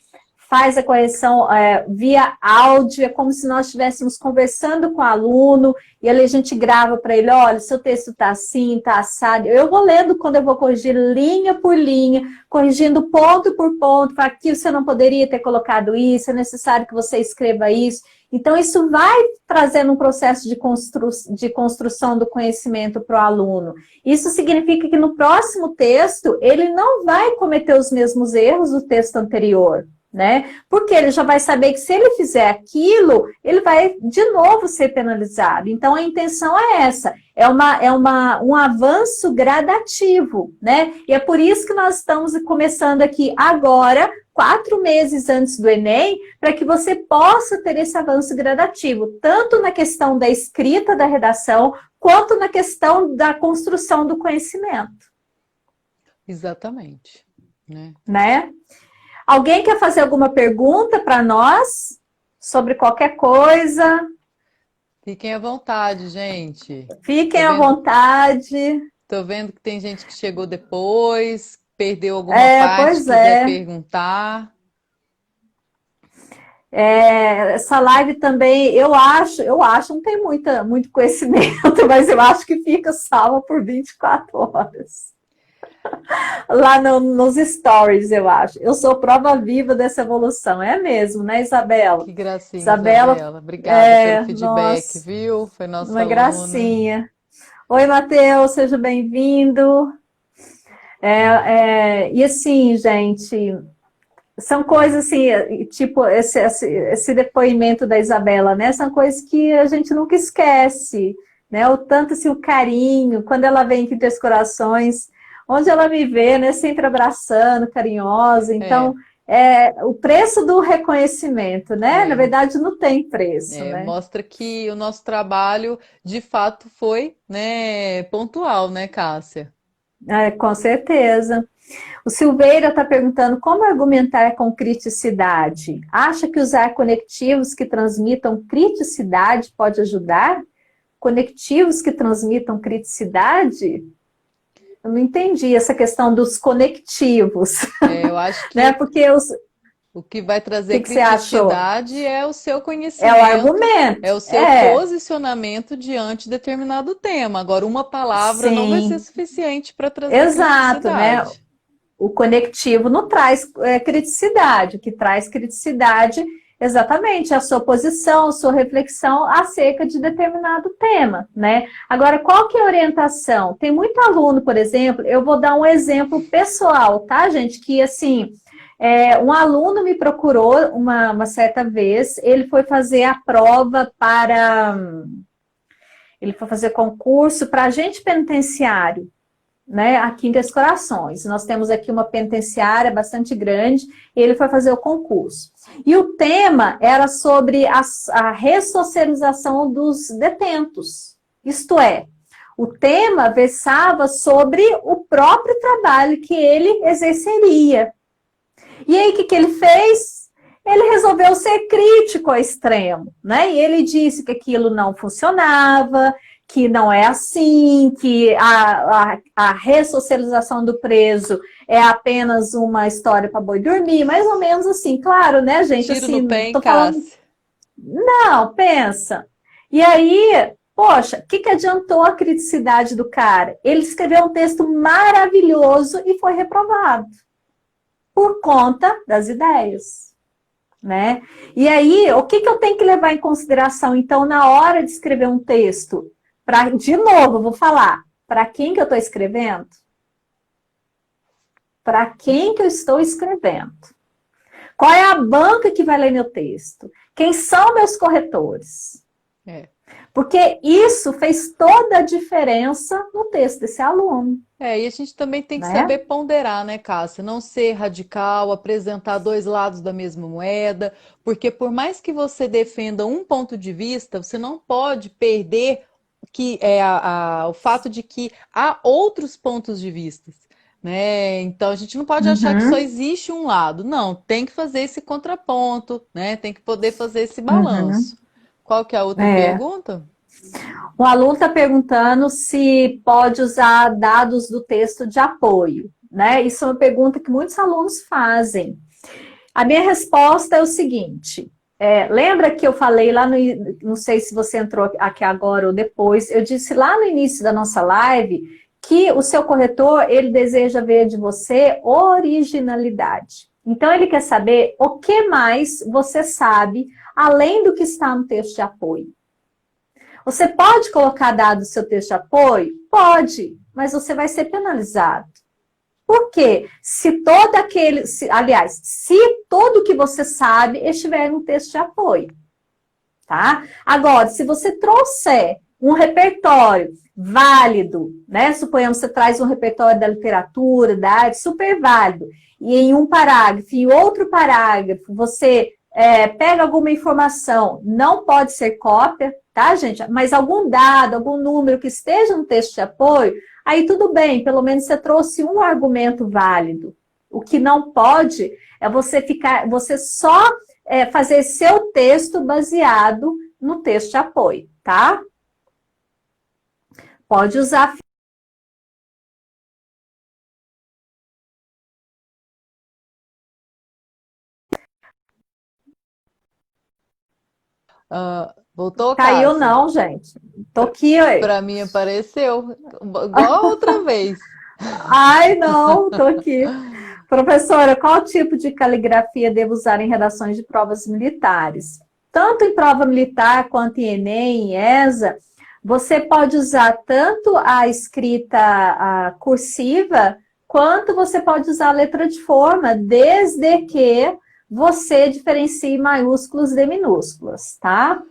faz a correção via áudio, é como se nós estivéssemos conversando com o aluno, e ali a gente grava para ele, olha, seu texto está assim, está assado. Eu vou lendo quando eu vou corrigir linha por linha, corrigindo ponto por ponto, para aqui você não poderia ter colocado isso, é necessário que você escreva isso. Então, isso vai trazendo um processo de construção do conhecimento para o aluno. Isso significa que no próximo texto, ele não vai cometer os mesmos erros do texto anterior. né? Porque ele já vai saber que se ele fizer aquilo, ele vai de novo ser penalizado. Então, a intenção é essa, um avanço gradativo, né? E é por isso que nós estamos começando aqui agora, 4 meses antes do Enem, para que você possa ter esse avanço gradativo, tanto na questão da escrita da redação, quanto na questão da construção do conhecimento. Exatamente, né? Alguém quer fazer alguma pergunta para nós sobre qualquer coisa? Fiquem à vontade, gente. Fiquem à vontade. Tô vendo que tem gente que chegou depois, perdeu alguma parte, quiser perguntar. Essa live também, eu acho, não tem muito conhecimento, mas eu acho que fica salva por 24 horas. Lá nos stories, eu acho. Eu sou prova viva dessa evolução. É mesmo, né, Isabela? Que gracinha, Isabela. Obrigada pelo feedback, nossa, viu? Foi nossa uma aluna. Gracinha. Oi, Matheus, seja bem-vindo. E assim, gente, são coisas assim, tipo esse depoimento da Isabela, né? São coisas que a gente nunca esquece, né? O tanto assim, o carinho, quando ela vem aqui em Três Corações, onde ela me vê, né? Sempre abraçando, carinhosa. Então, o preço do reconhecimento, né? Na verdade, não tem preço, né? Mostra que o nosso trabalho, de fato, foi, né, pontual, né, Cássia? Com certeza. O Silveira está perguntando como argumentar com criticidade. Acha que usar conectivos que transmitam criticidade pode ajudar? Conectivos que transmitam criticidade? Eu não entendi essa questão dos conectivos. Eu acho que né? Porque o que vai trazer criticidade é o seu conhecimento. É o argumento. É o seu posicionamento diante de determinado tema. Agora, uma palavra não vai ser suficiente para trazer criticidade. Né? O conectivo não traz criticidade. O que traz criticidade, exatamente, é a sua posição, a sua reflexão acerca de determinado tema, né? Agora, qual que é a orientação? Tem muito aluno, por exemplo, eu vou dar um exemplo pessoal, tá, gente? Que, assim, um aluno me procurou uma certa vez, ele foi fazer a prova ele foi fazer concurso para agente penitenciário, né, aqui em Três Corações. Nós temos aqui uma penitenciária bastante grande, e ele foi fazer o concurso. E o tema era sobre a ressocialização dos detentos. Isto é, o tema versava sobre o próprio trabalho que ele exerceria. E aí, o que ele fez? Ele resolveu ser crítico ao extremo, né? E ele disse que aquilo não funcionava, que não é assim, que a ressocialização do preso é apenas uma história para boi dormir, mais ou menos assim, claro, né, gente? Tiro assim, no pé, tô falando... Não, pensa. E aí, poxa, o que adiantou a criticidade do cara? Ele escreveu um texto maravilhoso e foi reprovado por conta das ideias, né? E aí, o que eu tenho que levar em consideração, então, na hora de escrever um texto? De novo, eu vou falar, para quem que eu estou escrevendo? Para quem que eu estou escrevendo? Qual é a banca que vai ler meu texto? Quem são meus corretores? Porque isso fez toda a diferença no texto desse aluno. E a gente também tem que saber ponderar, né, Cássia? Não ser radical, apresentar dois lados da mesma moeda, porque por mais que você defenda um ponto de vista, você não pode perder o fato de que há outros pontos de vista, né? Então a gente não pode achar que só existe um lado. Não, tem que fazer esse contraponto, né? Tem que poder fazer esse balanço. Qual que é a outra pergunta? O aluno está perguntando se pode usar dados do texto de apoio, né? Isso é uma pergunta que muitos alunos fazem. A minha resposta é o seguinte: lembra que eu falei lá no... Não sei se você entrou aqui agora ou depois, eu disse lá no início da nossa live que o seu corretor, ele deseja ver de você originalidade. Então, ele quer saber o que mais você sabe, além do que está no texto de apoio. Você pode colocar dados no seu texto de apoio? Pode, mas você vai ser penalizado. Por quê? Se todo aquele, aliás, se tudo que você sabe estiver no texto de apoio, tá? Agora, se você trouxer um repertório válido, né? Suponhamos que você traz um repertório da literatura, da arte, super válido, e em um parágrafo, em outro parágrafo, você pega alguma informação, não pode ser cópia, tá, gente? Mas algum dado, algum número que esteja no texto de apoio, aí tudo bem, pelo menos você trouxe um argumento válido. O que não pode é você só fazer seu texto baseado no texto de apoio, tá? Pode usar. Voltou, Caiu Cássia? não, gente. Tô aqui, oi. Para mim apareceu, igual outra vez. Ai, não, tô aqui. Professora, qual tipo de caligrafia devo usar em redações de provas militares? Tanto em prova militar quanto em Enem, em ESA, você pode usar tanto a escrita cursiva, quanto você pode usar a letra de forma, desde que você diferencie maiúsculos de minúsculas, tá?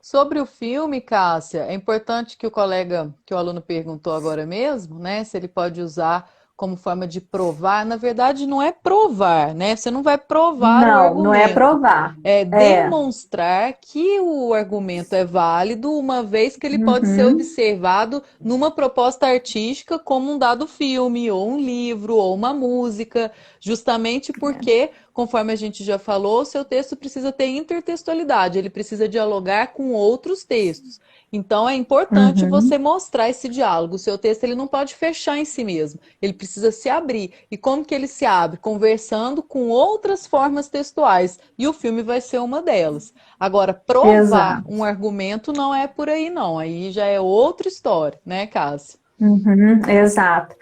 Sobre o filme, Cássia, é importante que que o aluno perguntou agora mesmo, né, se ele pode usar como forma de provar. Na verdade, não é provar, né? Você não vai provar o Não, não é argumento. provar. É É. demonstrar que o argumento é válido, uma vez que ele pode ser Uhum. observado numa proposta artística, como um dado filme, ou um livro, ou uma música, justamente porque, conforme a gente já falou, o seu texto precisa ter intertextualidade, ele precisa dialogar com outros textos. Então é importante você Uhum. mostrar esse diálogo. O seu texto ele não pode fechar em si mesmo, ele precisa se abrir. E como que ele se abre? Conversando com outras formas textuais. E o filme vai ser uma delas. Agora, provar Exato. um argumento não é por aí, não. Aí já é outra história, né, Cássio? Uhum, exato.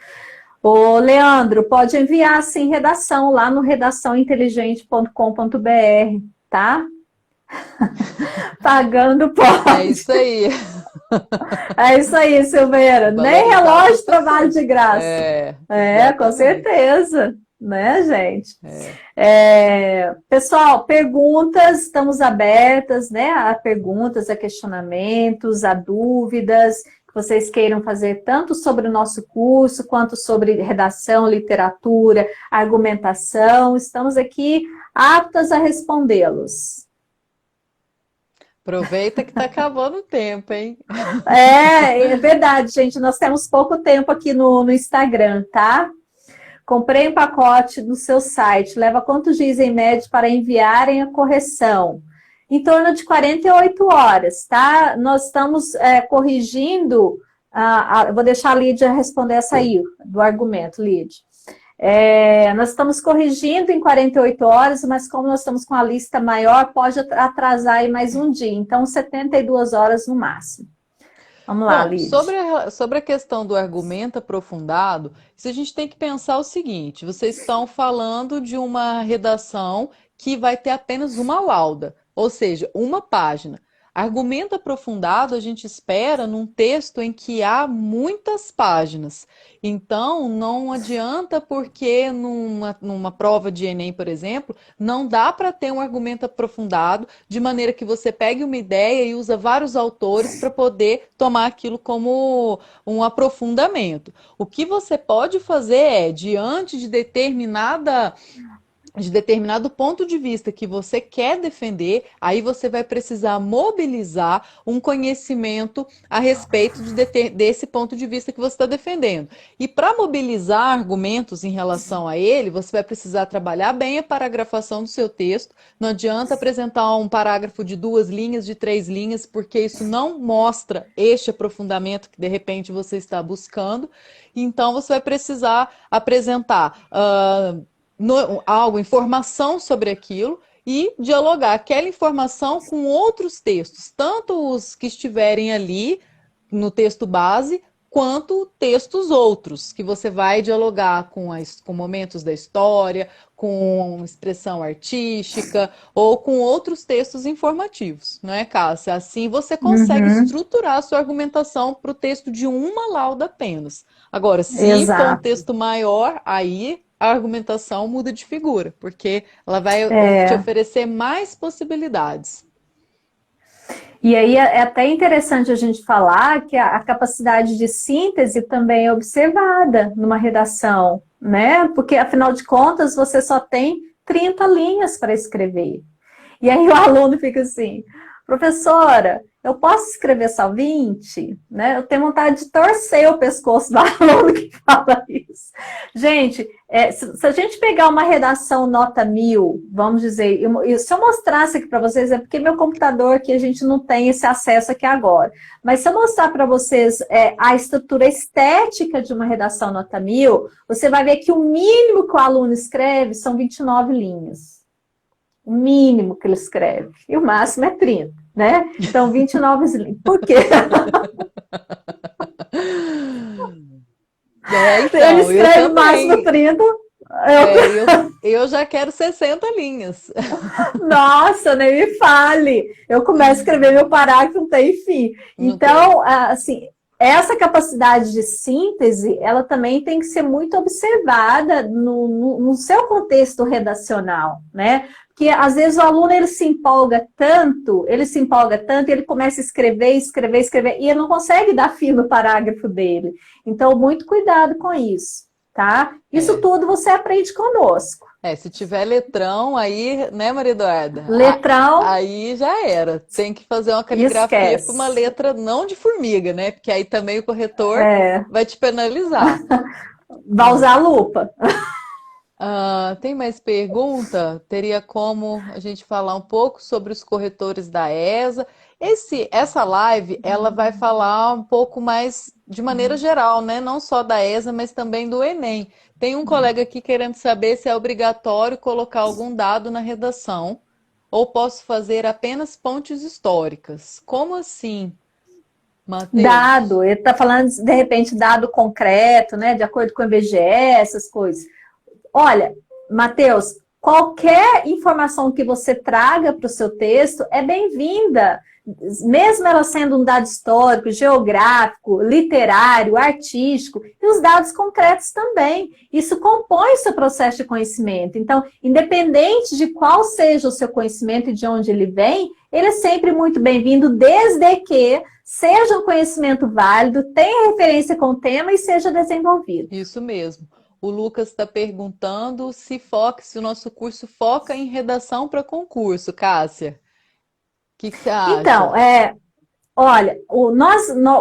Ô, Leandro, pode enviar sim redação lá no redaçãointeligente.com.br, tá? Pagando É pode. isso aí. É isso aí, Silveira. Nem Valorizar o relógio trabalho professor. de graça. É, É, com exatamente. certeza. Né, gente? É. Pessoal, perguntas, estamos abertas, né? A perguntas, a questionamentos, a dúvidas que vocês queiram fazer tanto sobre o nosso curso, quanto sobre redação, literatura, argumentação. Estamos aqui aptas a respondê-los. Aproveita que está acabando o tempo, hein? É verdade, gente. Nós temos pouco tempo aqui no Instagram, tá? Comprei um pacote no seu site. Leva quantos dias em média para enviarem a correção? Em torno de 48 horas, tá? Nós estamos corrigindo. Vou deixar a Lídia responder essa aí, do argumento, Lídia. Nós estamos corrigindo em 48 horas, mas como nós estamos com a lista maior, pode atrasar aí mais um dia. Então, 72 horas no máximo. Vamos lá, Bom, Lídia. sobre a questão do argumento aprofundado, isso a gente tem que pensar o seguinte: vocês estão falando de uma redação que vai ter apenas uma lauda, ou seja, uma página. Argumento aprofundado a gente espera num texto em que há muitas páginas. Então, não adianta porque numa prova de Enem, por exemplo, não dá para ter um argumento aprofundado de maneira que você pegue uma ideia e usa vários autores para poder tomar aquilo como um aprofundamento. O que você pode fazer é, diante de determinado ponto de vista que você quer defender, aí você vai precisar mobilizar um conhecimento a respeito desse ponto de vista que você está defendendo. E para mobilizar argumentos em relação a ele, você vai precisar trabalhar bem a paragrafação do seu texto. Não adianta apresentar um parágrafo de 2 linhas, de 3 linhas, porque isso não mostra este aprofundamento que de repente você está buscando. Então você vai precisar apresentar informação sobre aquilo e dialogar aquela informação com outros textos, tanto os que estiverem ali no texto base, quanto textos outros, que você vai dialogar com momentos da história, com expressão artística ou com outros textos informativos, não é, Cássia? Assim você consegue Uhum, estruturar a sua argumentação para o texto de uma lauda apenas. Agora, se for um exato. texto maior, aí a argumentação muda de figura, porque ela vai te É, oferecer mais possibilidades. e aí é até interessante a gente falar que a capacidade de síntese também é observada numa redação, né? Porque, afinal de contas, você só tem 30 linhas para escrever. E aí o aluno fica assim, professora, eu posso escrever só 20? Né? Eu tenho vontade de torcer o pescoço do aluno que fala isso. Gente, se a gente pegar uma redação nota 1000, vamos dizer, se eu mostrasse aqui para vocês, é porque meu computador aqui a gente não tem esse acesso aqui agora, mas se eu mostrar para vocês a estrutura estética de uma redação nota 1000, você vai ver que o mínimo que o aluno escreve são 29 linhas. O mínimo que ele escreve. E o máximo é 30, né? Então, 29 linhas. Por quê? Ele Então, eu escreve o máximo também. 30. Eu já quero 60 linhas. Nossa, nem me fale. Eu começo a escrever meu parágrafo, não tem fim. Não tem. Então, assim, essa capacidade de síntese, ela também tem que ser muito observada no seu contexto redacional, né? Porque às vezes o aluno ele se empolga tanto, e ele começa a escrever, escrever, escrever, e ele não consegue dar fim no parágrafo dele. Então, muito cuidado com isso, tá? Isso É. tudo você aprende conosco. Se tiver letrão, aí, né, Maria Eduarda? Letrão, Aí já era. Tem que fazer uma caligrafia para uma esquece. letra não de formiga, né? Porque aí também o corretor É, vai te penalizar. vai usar a lupa. Tem mais pergunta? Teria como a gente falar um pouco sobre os corretores da ESA? Essa live, ela vai falar um pouco mais de maneira geral, né? Não só da ESA, mas também do Enem. Tem um colega aqui querendo saber se é obrigatório colocar algum dado na redação ou posso fazer apenas pontes históricas. Como assim, Matheus? Dado, ele está falando, de repente, dado concreto, né? De acordo com o IBGE, essas coisas. Olha, Matheus, qualquer informação que você traga para o seu texto é bem-vinda, mesmo ela sendo um dado histórico, geográfico, literário, artístico, e os dados concretos também. Isso compõe o seu processo de conhecimento. Então, independente de qual seja o seu conhecimento e de onde ele vem, ele é sempre muito bem-vindo, desde que seja um conhecimento válido, tenha referência com o tema e seja desenvolvido. Isso mesmo. O Lucas está perguntando se o nosso curso foca em redação para concurso, Cássia. O que você Então, acha? olha, o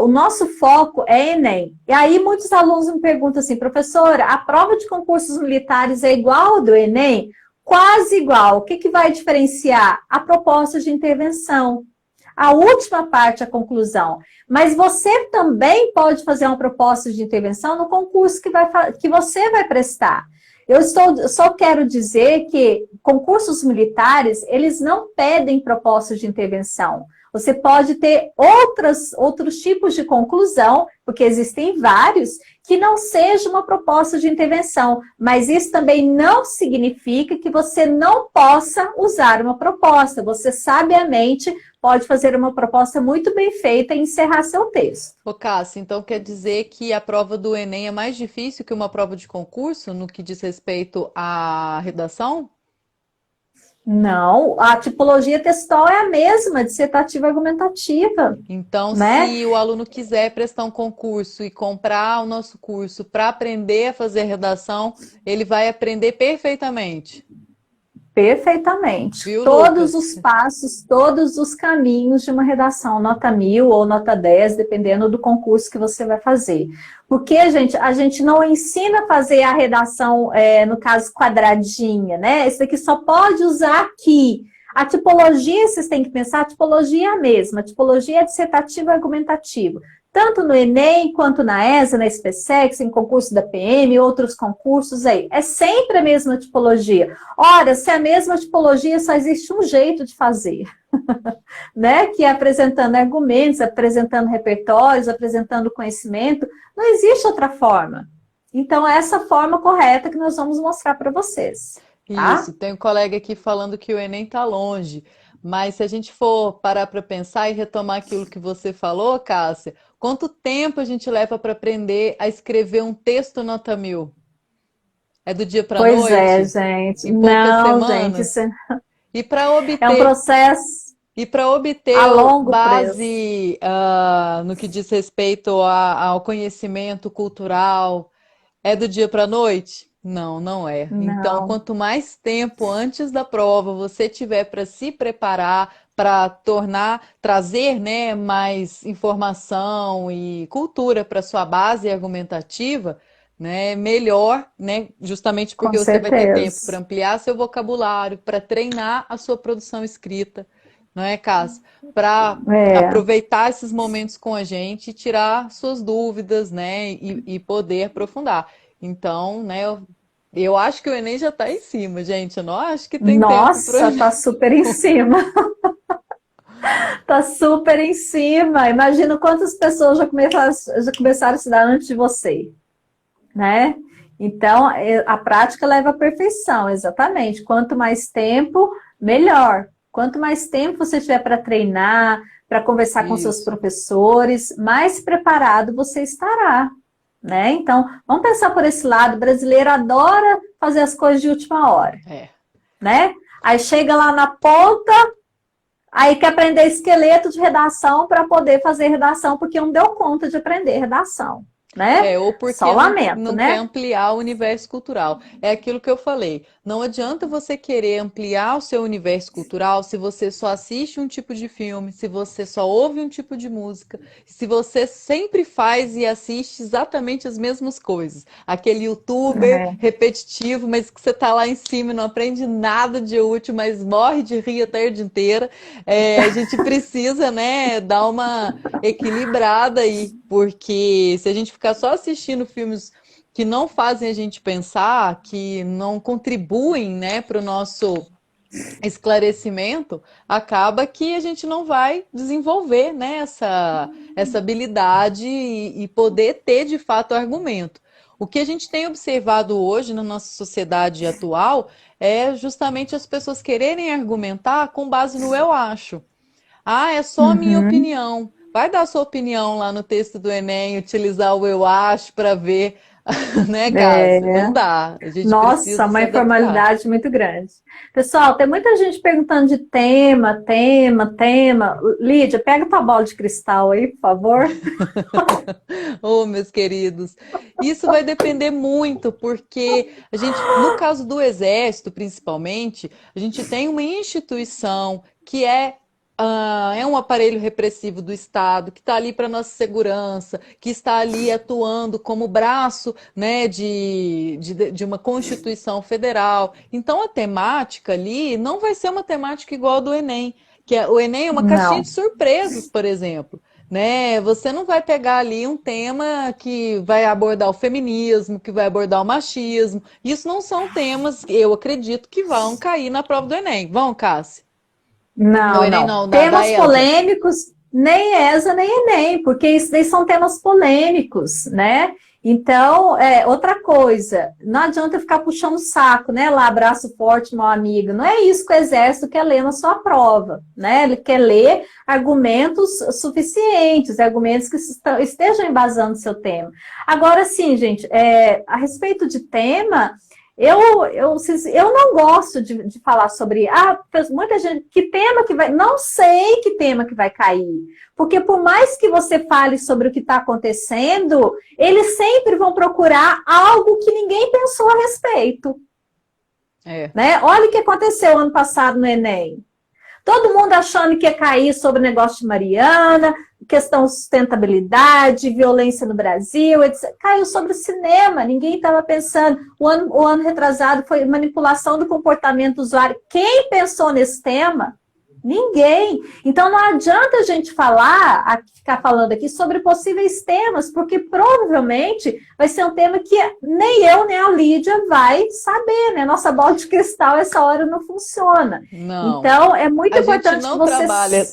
nosso foco é Enem. E aí muitos alunos me perguntam assim, professora, a prova de concursos militares é igual ao do Enem? Quase igual. O que vai diferenciar? A proposta de intervenção. A última parte, a conclusão. Mas você também pode fazer uma proposta de intervenção no concurso que você vai prestar. Só quero dizer que concursos militares, eles não pedem propostas de intervenção. Você pode ter outros tipos de conclusão, porque existem vários, que não seja uma proposta de intervenção, mas isso também não significa que você não possa usar uma proposta. Você sabiamente pode fazer uma proposta muito bem feita e encerrar seu texto. Ô, Cássia, então quer dizer que a prova do Enem é mais difícil que uma prova de concurso no que diz respeito à redação? Não, a tipologia textual é a mesma, dissertativa e argumentativa, Então, né? se o aluno quiser prestar um concurso e comprar o nosso curso para aprender a fazer redação, ele vai aprender perfeitamente. Perfeitamente. Viu, Todos Lucas? os passos, todos os caminhos de uma redação, nota 1000 ou nota 10, dependendo do concurso que você vai fazer. Porque, gente, a gente não ensina a fazer a redação, no caso, quadradinha, né? Isso aqui só pode usar aqui. A tipologia, vocês têm que pensar, a tipologia é a mesma. A tipologia é dissertativa e argumentativa. Tanto no Enem, quanto na ESA, na SpaceX, em concurso da PM, outros concursos aí. É sempre a mesma tipologia. Ora, se é a mesma tipologia, só existe um jeito de fazer, né? Que é apresentando argumentos, apresentando repertórios, apresentando conhecimento, Não existe outra forma. Então, é essa forma correta que nós vamos mostrar para vocês, tá? Isso, tem um colega aqui falando que o Enem está longe, mas se a gente for parar para pensar e retomar aquilo que você falou, Cássia, quanto tempo a gente leva para aprender a escrever um texto nota 1000? É do dia para a Pois é, noite? gente. Em poucas Não, gente, semanas? isso E para é um obter processo E para a obter longo prazo. base no que diz respeito ao conhecimento cultural, é do dia para a noite? Não, não é. Então, Não, quanto mais tempo antes da prova você tiver para se preparar, para trazer, né, mais informação e cultura para sua base argumentativa, né, melhor, né, justamente com porque você vai ter tempo para certeza. ampliar seu vocabulário, para treinar a sua produção escrita, não é, Cássio? Para É. aproveitar esses momentos com a gente e tirar suas dúvidas, né, e poder aprofundar. Então, né, eu acho que o Enem já está em cima, gente. Eu não acho que tem tempo para. Nossa, tá super em cima. Tá super em cima. Imagina quantas pessoas já começaram a estudar antes de você, né? Então, a prática leva à perfeição, exatamente. Quanto mais tempo, melhor. Quanto mais tempo você tiver para treinar, para conversar com seus Isso, professores, mais preparado você estará, né? Então, vamos pensar por esse lado. O brasileiro adora fazer as coisas de última hora, é. né? Aí chega lá na ponta, aí quer aprender esqueleto de redação para poder fazer redação, porque não deu conta de aprender redação, né? Ou Só porque lamento, não quer né? ampliar o universo cultural. É aquilo que eu falei. Não adianta você querer ampliar o seu universo cultural se você só assiste um tipo de filme, se você só ouve um tipo de música, se você sempre faz e assiste exatamente as mesmas coisas. Aquele youtuber É, repetitivo, mas que você tá lá em cima e não aprende nada de útil, mas morre de rir a tarde inteira. A gente precisa, né, dar uma equilibrada aí, porque se a gente ficar só assistindo filmes que não fazem a gente pensar, que não contribuem, né, para o nosso esclarecimento, acaba que a gente não vai desenvolver, né, essa habilidade e poder ter de fato argumento. O que a gente tem observado hoje na nossa sociedade atual é justamente as pessoas quererem argumentar com base no eu acho. Ah, é só a minha uhum. opinião. Vai dar sua opinião lá no texto do Enem, utilizar o eu acho para ver, né, Cássia? É, Não dá. A gente nossa, precisa se uma adaptar. informalidade muito grande. Pessoal, tem muita gente perguntando de tema, tema, tema. Lídia, pega tua bola de cristal aí, por favor. Oh, meus queridos, isso vai depender muito, porque a gente, no caso do Exército, principalmente, a gente tem uma instituição que é um aparelho repressivo do Estado, que está ali para nossa segurança, que está ali atuando como braço, né, de uma Constituição Federal. Então, a temática ali não vai ser uma temática igual a do Enem, o Enem é uma caixinha de Não, surpresas, por exemplo. Né? Você não vai pegar ali um tema que vai abordar o feminismo, que vai abordar o machismo. Isso não são temas, eu acredito, que vão cair na prova do Enem. Vão, Cássia? No não, Enem não. não, da Temas ESA. polêmicos, nem ESA, nem Enem, porque isso daí são temas polêmicos, né? Então, outra coisa, não adianta ficar puxando o saco, né? Lá, abraço forte, meu amigo. Não é isso que o Exército quer ler na sua prova, né? Ele quer ler argumentos suficientes, argumentos que estejam embasando o seu tema. Agora, sim, gente, a respeito de tema. Eu não gosto de falar sobre muita gente, que tema que vai. Não sei que tema que vai cair. Porque por mais que você fale sobre o que está acontecendo, eles sempre vão procurar algo que ninguém pensou a respeito. É, Né? Olha o que aconteceu ano passado no Enem. Todo mundo achando que ia cair sobre o negócio de Mariana, questão de sustentabilidade, violência no Brasil, etc. Caiu sobre o cinema, ninguém estava pensando. O ano retrasado foi manipulação do comportamento do usuário. Quem pensou nesse tema? Ninguém. Então não adianta a gente ficar falando aqui sobre possíveis temas, porque provavelmente vai ser um tema que nem eu nem a Lídia vai saber, né? Nossa bola de cristal essa hora não funciona. não. Então é muito A gente importante que não você trabalha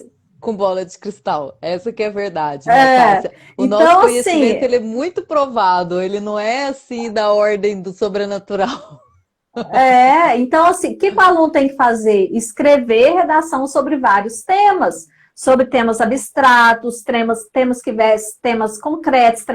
com bola de cristal. Essa que é a verdade, né, É, Cássia? O nosso então, assim, conhecimento, ele é muito provado, ele não é assim da ordem do sobrenatural. então, assim, o que o aluno tem que fazer? Escrever redação sobre vários temas, sobre temas abstratos, temas que temas concretos,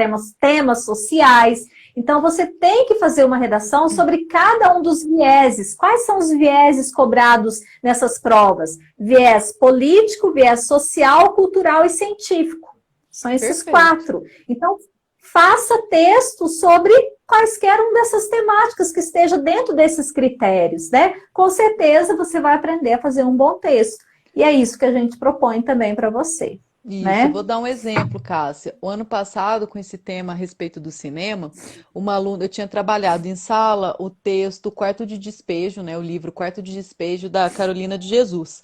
temas sociais. Então, você tem que fazer uma redação sobre cada um dos vieses. Quais são os vieses cobrados nessas provas? Viés político, viés social, cultural e científico. São esses Perfeito. quatro. Então, faça texto sobre quaisquer um dessas temáticas que esteja dentro desses critérios, né? Com certeza você vai aprender a fazer um bom texto. E é isso que a gente propõe também para você, Isso, eu né? vou dar um exemplo, Cássia. O ano passado, com esse tema a respeito do cinema, uma aluna, eu tinha trabalhado em sala o texto Quarto de Despejo, né, o livro Quarto de Despejo da Carolina de Jesus.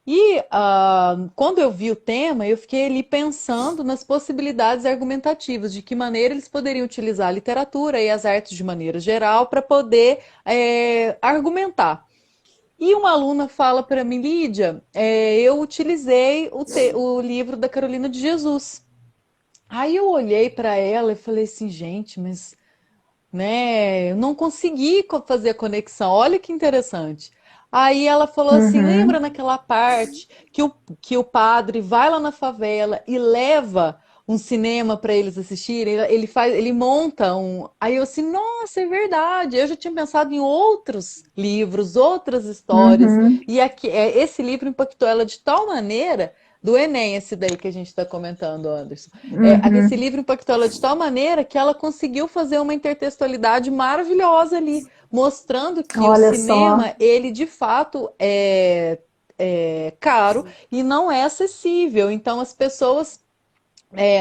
E quando eu vi o tema, eu fiquei ali pensando nas possibilidades argumentativas, de que maneira eles poderiam utilizar a literatura e as artes de maneira geral para poder argumentar. E uma aluna fala para mim, Lídia, eu utilizei o livro da Carolina de Jesus. Aí eu olhei para ela e falei assim, gente, mas né, eu não consegui fazer a conexão. Olha que interessante. Aí ela falou assim, lembra Uhum, naquela parte que o padre vai lá na favela e leva um cinema para eles assistirem? Ele monta um. Aí eu assim, nossa, é verdade. Eu já tinha pensado em outros livros, outras histórias. uhum, E aqui, esse livro impactou ela de tal maneira do Enem, esse daí que a gente está comentando, Anderson. Esse uhum. livro impactou ela de tal maneira que ela conseguiu fazer uma intertextualidade maravilhosa ali, mostrando que o Olha só. cinema, ele de fato é caro e não é acessível. Então as pessoas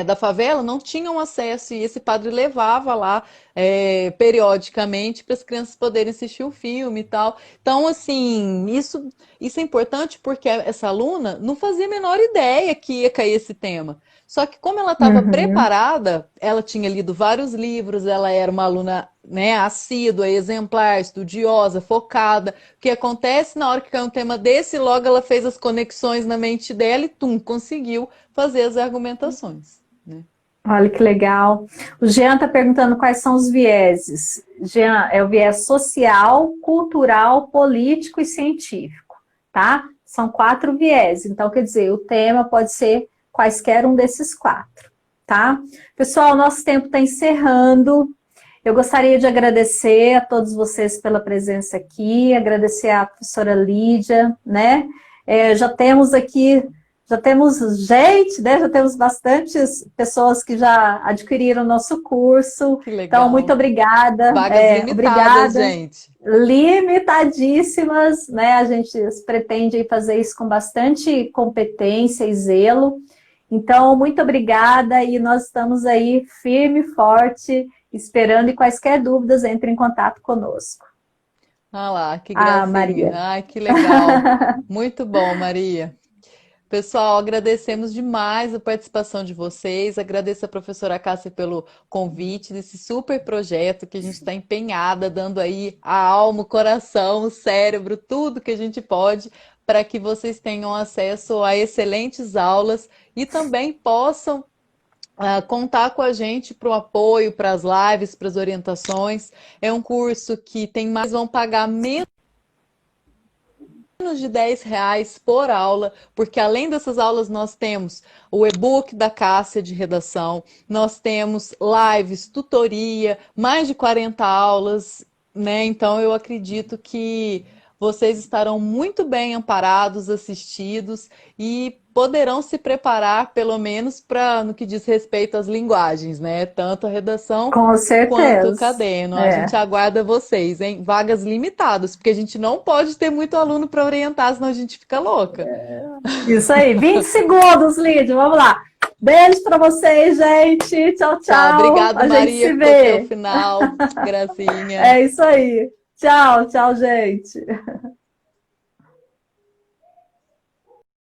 da favela não tinham acesso e esse padre levava lá periodicamente para as crianças poderem assistir o filme e tal. Então, assim, isso é importante porque essa aluna não fazia a menor ideia que ia cair esse tema. Só que como ela estava Uhum. preparada, ela tinha lido vários livros, ela era uma aluna, né, assídua, exemplar, estudiosa, focada. O que acontece na hora que cai um tema desse, logo ela fez as conexões na mente dela e tum, conseguiu fazer as argumentações, né? Olha que legal. O Jean está perguntando quais são os vieses. Jean, é o viés social, cultural, político e científico, tá? São 4 vieses. Então, quer dizer, o tema pode ser quaisquer um desses 4, tá? Pessoal, nosso tempo está encerrando. Eu gostaria de agradecer a todos vocês pela presença aqui, agradecer à professora Lídia, né? Já temos gente, né? Já temos bastantes pessoas que já adquiriram o nosso curso. Que Então, muito legal. obrigada, Vagas limitadas, obrigada. gente. Limitadíssimas, né? A gente pretende fazer isso com bastante competência e zelo. Então, muito obrigada e nós estamos aí firme e forte, esperando e quaisquer dúvidas, entre em contato conosco. Ah lá, que Ah, gracinha. Maria. Ai, que legal. Muito bom, Maria. Pessoal, agradecemos demais a participação de vocês. Agradeço a professora Cássia pelo convite desse super projeto que a gente está empenhada, dando aí a alma, o coração, o cérebro, tudo que a gente pode para que vocês tenham acesso a excelentes aulas e também possam contar com a gente para o apoio, para as lives, para as orientações. É um curso que tem mais, vão pagar menos de R$ 10 por aula, porque além dessas aulas nós temos o e-book da Cássia de redação, nós temos lives, tutoria, mais de 40 aulas, né? Então eu acredito que vocês estarão muito bem amparados, assistidos e poderão se preparar, pelo menos para no que diz respeito às linguagens, né? Tanto a redação Com quanto o certeza. Cadeno. A gente É, aguarda vocês, hein? Vagas limitadas, porque a gente não pode ter muito aluno para orientar, senão a gente fica louca. isso aí. 20 segundos, Lídia. Vamos lá. Beijo para vocês, gente. Tchau, Tchau, tchau. obrigado, A gente Maria, se que ficou até o vê. final. Gracinha. É isso aí. Tchau, tchau, gente.